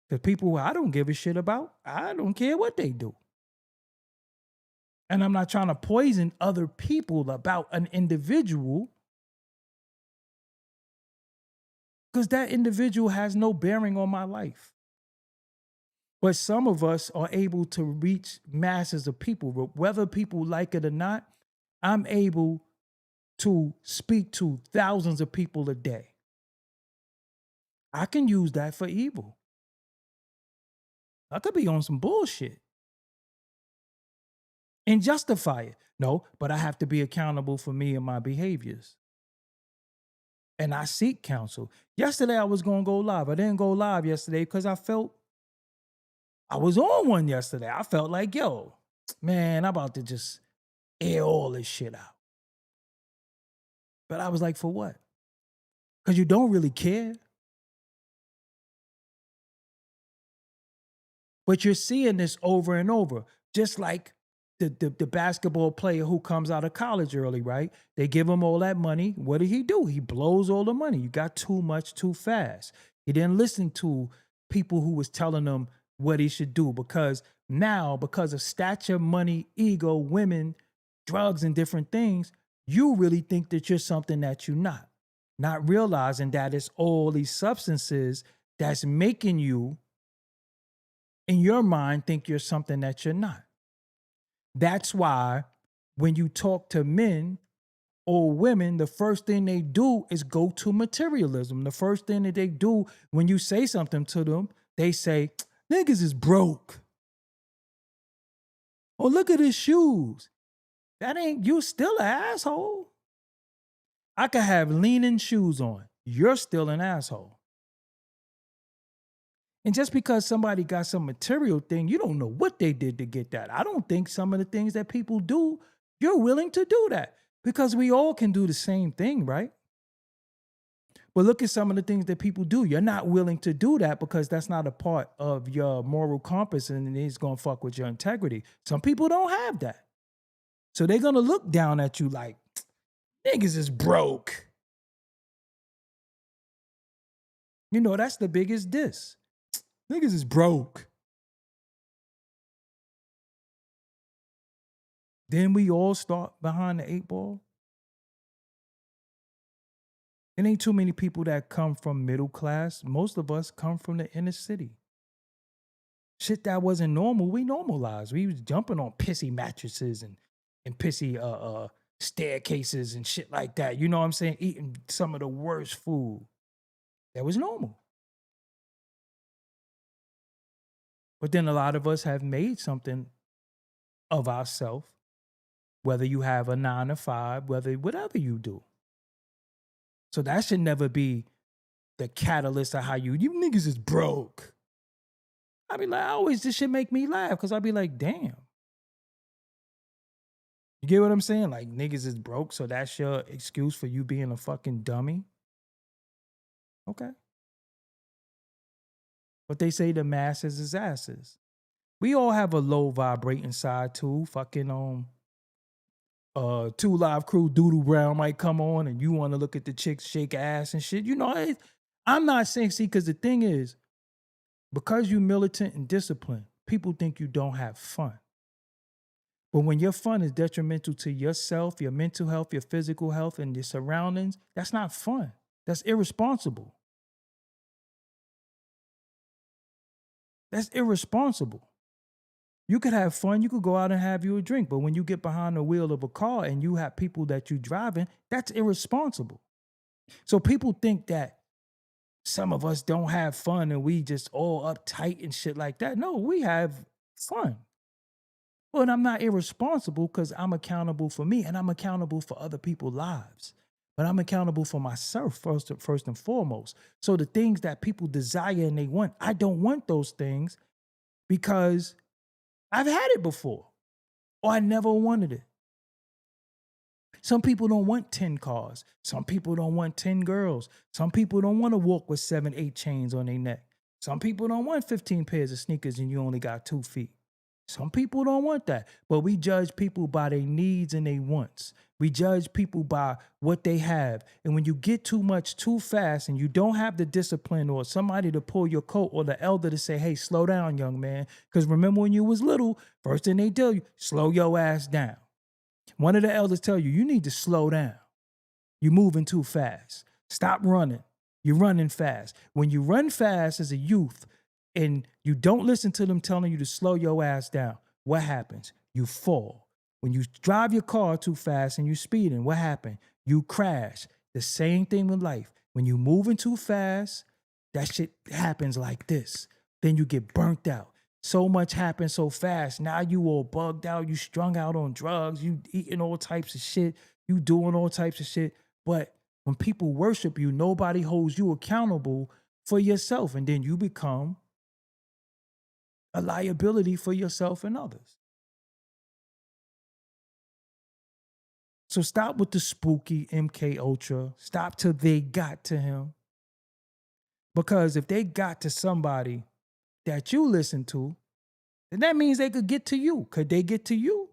The people who I don't give a shit about, I don't care what they do. And I'm not trying to poison other people about an individual, because that individual has no bearing on my life. But some of us are able to reach masses of people. Whether people like it or not, I'm able to speak to thousands of people a day. I can use that for evil. I could be on some bullshit and justify it. No, but I have to be accountable for me and my behaviors. And I seek counsel. Yesterday, I was going to go live. I didn't go live yesterday because I was on one yesterday. I felt like, yo, man, I'm about to just air all this shit out. But I was like, for what? Because you don't really care. But you're seeing this over and over. Just like the basketball player who comes out of college early, right? They give him all that money. What did he do? He blows all the money. You got too much too fast. He didn't listen to people who was telling him what he should do, because now, because of stature, money, ego, women, drugs, and different things, you really think that you're something that you're not realizing that it's all these substances that's making you, in your mind, think you're something that you're not. That's why when you talk to men or women, the first thing they do is go to materialism. The first thing that they do when you say something to them, they say, niggas is broke. Oh, look at his shoes. That ain't, you still an asshole. I could have leaning shoes on. You're still an asshole. And just because somebody got some material thing, you don't know what they did to get that. I don't think some of the things that people do, you're willing to do that, because we all can do the same thing, right? But look at some of the things that people do. You're not willing to do that because that's not a part of your moral compass, and it's going to fuck with your integrity. Some people don't have that. So they're going to look down at you like, niggas is broke. You know, that's the biggest diss. Niggas is broke. Then we all start behind the 8 ball. It ain't too many people that come from middle class. Most of us come from the inner city. Shit that wasn't normal, we normalized. We was jumping on pissy mattresses and pissy staircases and shit like that. You know what I'm saying? Eating some of the worst food. That was normal. But then a lot of us have made something of ourselves, whether you have a 9 to 5, whatever you do. So that should never be the catalyst of how you niggas is broke. I be like, this shit make me laugh because I be like, damn. You get what I'm saying? Like, niggas is broke, so that's your excuse for you being a fucking dummy? Okay. But they say the masses is asses. We all have a low vibrating side too. Fucking 2 Live Crew Doodle Brown might come on and you want to look at the chicks shake ass and shit. You know, I'm not saying, see, because the thing is, because you militant and disciplined, people think you don't have fun. But when your fun is detrimental to yourself, your mental health, your physical health, and your surroundings, that's not fun. That's irresponsible. That's irresponsible. You could have fun, you could go out and have you a drink, but when you get behind the wheel of a car and you have people that you driving, that's irresponsible. So people think that some of us don't have fun and we just all uptight and shit like that. No, we have fun. But I'm not irresponsible because I'm accountable for me and I'm accountable for other people's lives. But I'm accountable for myself first and foremost. So the things that people desire and they want, I don't want those things because I've had it before or I never wanted it. Some people don't want 10 cars. Some people don't want 10 girls. Some people don't want to walk with 7, 8 chains on their neck. Some people don't want 15 pairs of sneakers and you only got 2 feet. Some people don't want that. But we judge people by their needs and their wants. We judge people by what they have. And when you get too much too fast and you don't have the discipline or somebody to pull your coat or the elder to say, hey, slow down, young man. Because remember when you was little, first thing they tell you, slow your ass down. One of the elders tell you, you need to slow down. You're moving too fast. Stop running. You're running fast. When you run fast as a youth and you don't listen to them telling you to slow your ass down, what happens? You fall. When you drive your car too fast and you're speeding, what happened? You crash. The same thing with life. When you're moving too fast, that shit happens like this. Then you get burnt out. So much happens so fast. Now you all bugged out. You strung out on drugs. You eating all types of shit. You doing all types of shit. But when people worship you, nobody holds you accountable for yourself. And then you become a liability for yourself and others. So stop with the spooky MK Ultra. Stop till they got to him. Because if they got to somebody that you listen to, then that means they could get to you. Could they get to you?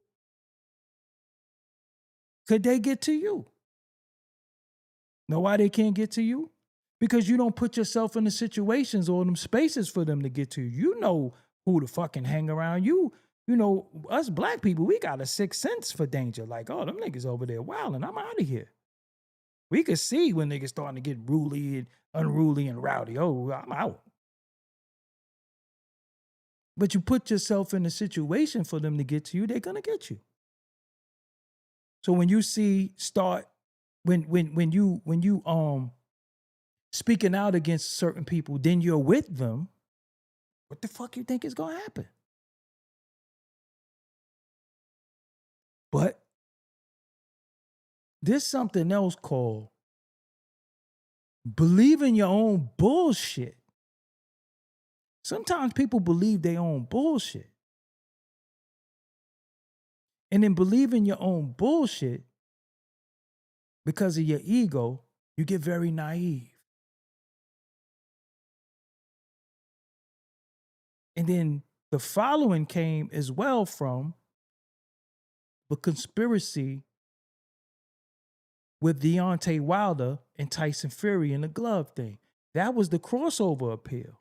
Could they get to you? Know why they can't get to you? Because you don't put yourself in the situations or them spaces for them to get to you. You know who to fucking hang around. You know, us black people, we got a 6th sense for danger. Like, oh, them niggas over there wilding. I'm out of here. We could see when niggas starting to get unruly and rowdy. Oh, I'm out. But you put yourself in a situation for them to get to you, they're gonna get you. So when you when you speaking out against certain people, then you're with them, what the fuck you think is gonna happen? But there's something else called believing your own bullshit. Sometimes people believe their own bullshit. And in believing your own bullshit, because of your ego, you get very naive. And then the following came as well from the conspiracy with Deontay Wilder and Tyson Fury and the glove thing. That was the crossover appeal.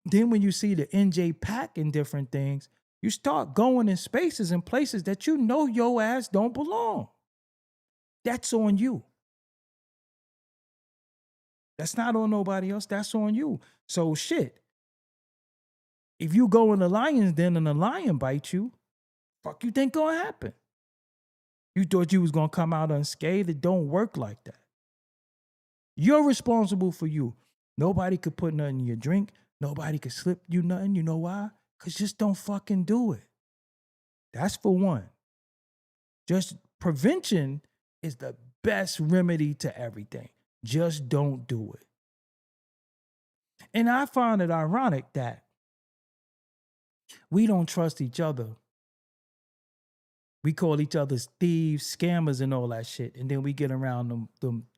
Then when you see the NJ Pack and different things, you start going in spaces and places that you know your ass don't belong. That's on you. That's not on nobody else. That's on you. So shit. If you go in the lion's den and a lion bites you, fuck you think gonna happen? You thought you was gonna come out unscathed? It don't work like that. You're responsible for you. Nobody could put nothing in your drink. Nobody could slip you nothing. You know why? Because just don't fucking do it. That's for one. Just prevention is the best remedy to everything. Just don't do it. And I find it ironic that we don't trust each other. We call each other thieves, scammers, and all that shit. And then we get around them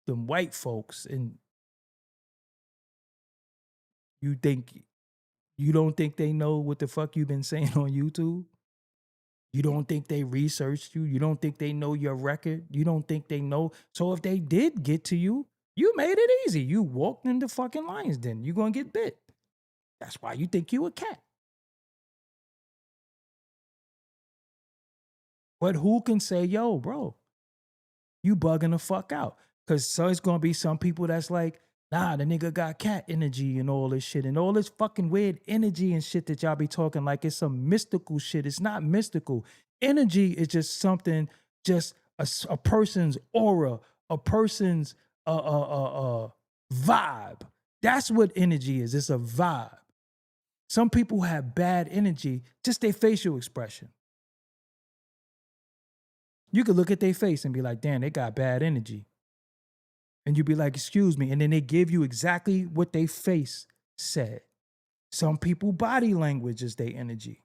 white folks, and you don't think they know what the fuck you've been saying on YouTube? You don't think they researched you? You don't think they know your record? You don't think they know? So if they did get to you, you made it easy. You walked into fucking lion's den. You're gonna get bit. That's why you think you a cat. But who can say, yo, bro, you bugging the fuck out? Because so it's gonna be some people that's like, nah, the nigga got cat energy and all this shit and all this fucking weird energy and shit that y'all be talking like it's some mystical shit. It's not mystical. Energy is just something, just a person's aura, a person's vibe. That's what energy is. It's a vibe. Some people have bad energy, just their facial expression. You could look at their face and be like, damn, they got bad energy. And you'd be like, excuse me. And then they give you exactly what their face said. Some people body language is their energy.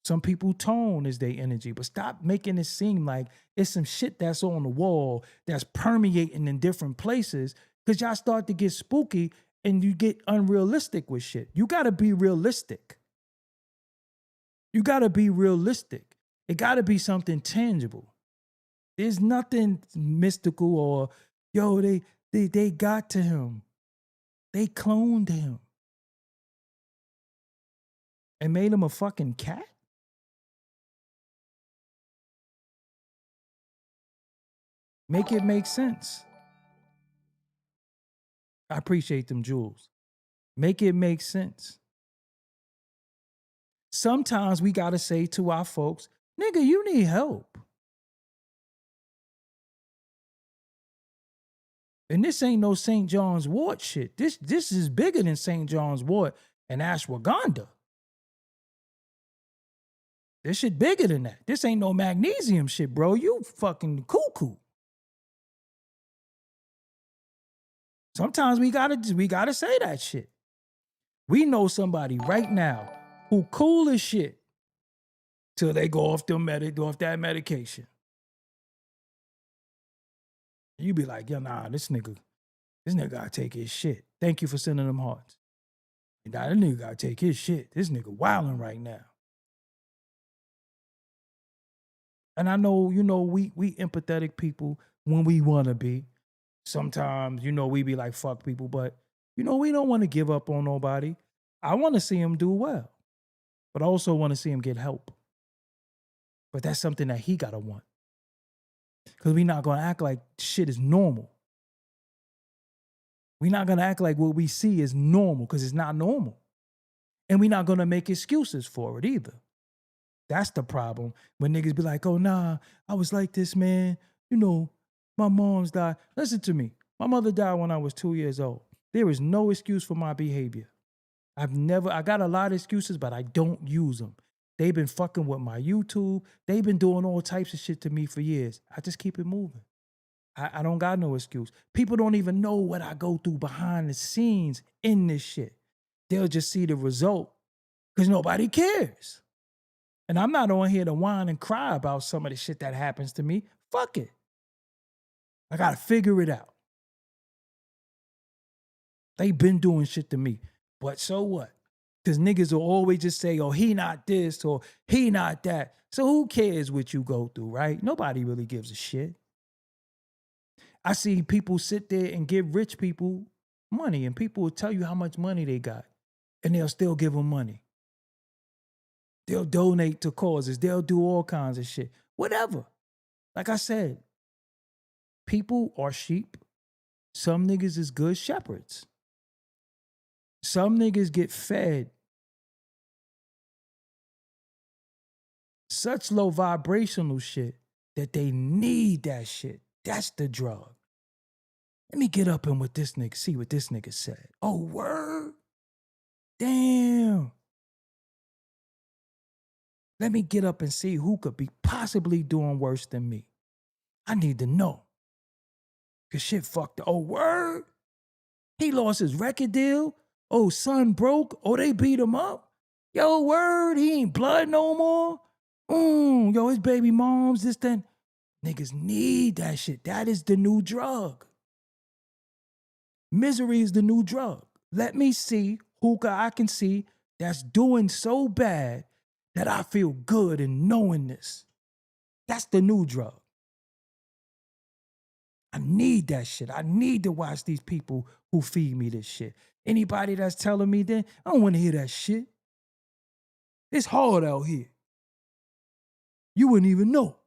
Some people tone is their energy. But stop making it seem like it's some shit that's on the wall that's permeating in different places, because y'all start to get spooky and you get unrealistic with shit. You got to be realistic. You got to be realistic. It got to be something tangible. There's nothing mystical or, yo, they got to him. They cloned him and made him a fucking cat? Make it make sense. I appreciate them jewels. Make it make sense. Sometimes we got to say to our folks, nigga, you need help. And this ain't no St. John's wort shit. This is bigger than St. John's wort and ashwagandha. This shit bigger than that. This ain't no magnesium shit, bro. You fucking cuckoo. Sometimes we gotta say that shit. We know somebody right now who cool as shit till they go off that medication. You be like, yo, nah, this nigga gotta take his shit. Thank you for sending them hearts. Nah, this nigga gotta take his shit. This nigga wilding right now. And I know, we empathetic people when we want to be. Sometimes, we be like, fuck people, but, we don't want to give up on nobody. I want to see him do well, but I also want to see him get help. But that's something that he got to want. Because we're not going to act like shit is normal. We're not going to act like what we see is normal, because it's not normal. And we're not going to make excuses for it either. That's the problem. When niggas be like, oh, nah, I was like this, man. My mom's died. Listen to me. My mother died when I was 2 years old. There is no excuse for my behavior. I got a lot of excuses, but I don't use them. They've been fucking with my YouTube. They've been doing all types of shit to me for years. I just keep it moving. I don't got no excuse. People don't even know what I go through behind the scenes in this shit. They'll just see the result because nobody cares. And I'm not on here to whine and cry about some of the shit that happens to me. Fuck it. I gotta figure it out. They been doing shit to me, but so what? Because niggas will always just say, oh, he not this or he not that. So who cares what you go through, right? Nobody really gives a shit. I see people sit there and give rich people money, and people will tell you how much money they got, and they'll still give them money. They'll donate to causes. They'll do all kinds of shit. Whatever. Like I said, people are sheep. Some niggas is good shepherds. Some niggas get fed. such low vibrational shit that they need that shit. That's the drug. Let me get up and see what this nigga said. Oh, word? Damn. Let me get up and see who could be possibly doing worse than me. I need to know. Cause shit fucked up. Oh, word? He lost his record deal. Oh, son broke. Oh, they beat him up. Yo, word, he ain't blood no more. Yo, his baby mom's this, then. Niggas need that shit. That is the new drug. Misery is the new drug. Let me see who I can see that's doing so bad that I feel good in knowing this. That's the new drug. I need that shit. I need to watch these people who feed me this shit. Anybody that's telling me that, I don't want to hear that shit. It's hard out here. You wouldn't even know.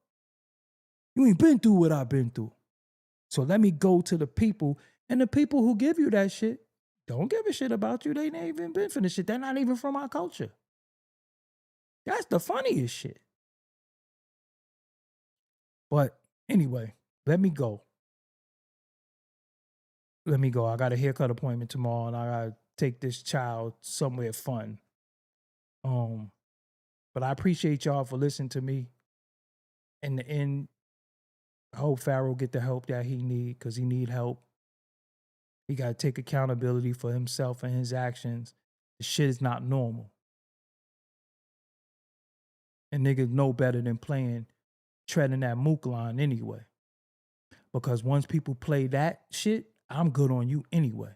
You ain't been through what I've been through. So let me go to the people, and the people who give you that shit don't give a shit about you. They ain't even been for this shit. They're not even from our culture. That's the funniest shit. But anyway, let me go. I got a haircut appointment tomorrow, and I gotta take this child somewhere fun. But I appreciate y'all for listening to me. In the end, I hope Pharaoh get the help that he need, because he need help. He gotta take accountability for himself and his actions. The shit is not normal. And niggas know better than treading that mook line anyway. Because once people play that shit, I'm good on you anyway.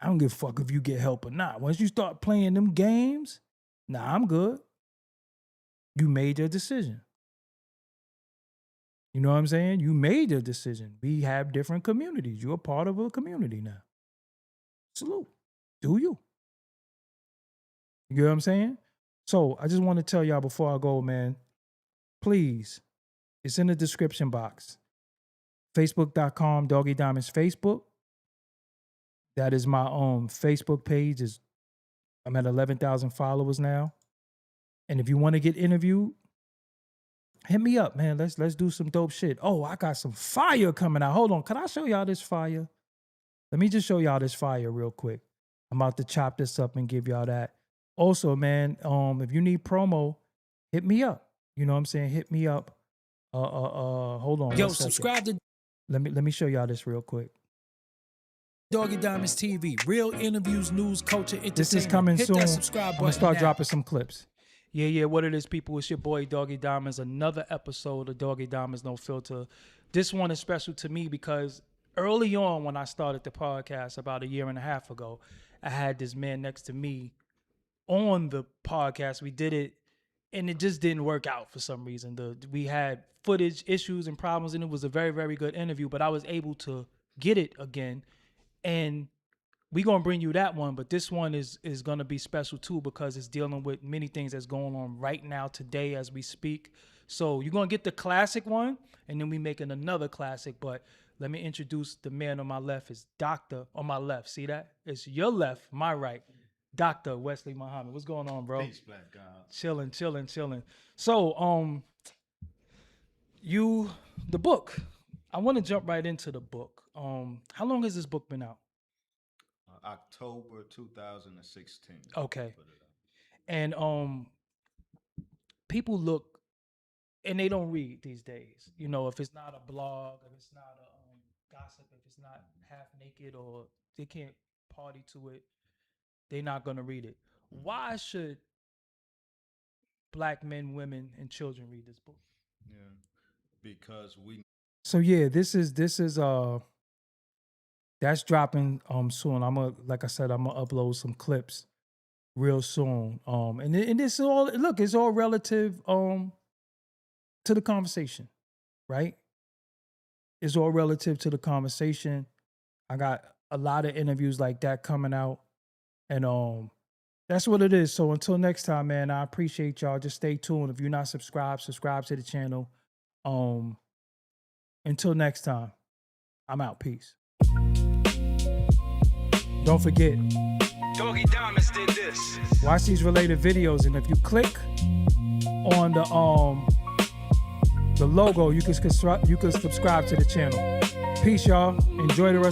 I don't give a fuck if you get help or not. Once you start playing them games, I'm good. You made your decision. You know what I'm saying? You made your decision. We have different communities. You're a part of a community now. Salute. Do you? You get what I'm saying? So I just want to tell y'all before I go, man, please, it's in the description box. Facebook.com, Doggie Diamonds Facebook. That is my Facebook page. I'm at 11,000 followers now. And if you want to get interviewed, hit me up, man. Let's do some dope shit. Oh, I got some fire coming out. Hold on. Can I show y'all this fire? Let me just show y'all this fire real quick. I'm about to chop this up and give y'all that. Also, man, if you need promo, hit me up. You know what I'm saying? Hit me up. Hold on. Yo, subscribe to Let me show y'all this real quick. Doggie Diamonds TV. Real interviews, news, culture, entertainment. This is coming Hit soon. that subscribe I'm button gonna start now. dropping some clips. Yeah, what it is, people. It's your boy, Doggie Diamonds. Another episode of Doggie Diamonds No Filter. This one is special to me because early on when I started the podcast about a year and a half ago, I had this man next to me on the podcast. We did it, and it just didn't work out for some reason. We had footage issues and problems, and it was a very, very good interview, but I was able to get it again. And we're going to bring you that one, but this one is going to be special too because it's dealing with many things that's going on right now today as we speak. So you're going to get the classic one, and then we making another classic. But let me introduce the man on my left. Is Dr. on my left. See that? It's your left, my right. Dr. Wesley Muhammad. What's going on, bro? Peace, Black God. Chilling. So, the book. I want to jump right into the book. How long has this book been out? October 2016. Okay. And people look, and they don't read these days. You know, if it's not a blog, if it's not a gossip, if it's not half naked, or they can't party to it, they're not gonna read it. Why should Black men, women, and children read this book? Yeah, because we. So yeah, this is that's dropping soon. Like I said, I'm gonna upload some clips real soon. And this all it's all relative to the conversation, right? It's all relative to the conversation. I got a lot of interviews like that coming out, and that's what it is. So until next time, man, I appreciate y'all. Just stay tuned. If you're not subscribed, subscribe to the channel. Until next time, I'm out. Peace. Don't forget, Doggie Diamonds did this. watch these related videos, and if you click, on the logo, you can subscribe to the channel. Peace, y'all. Enjoy the rest of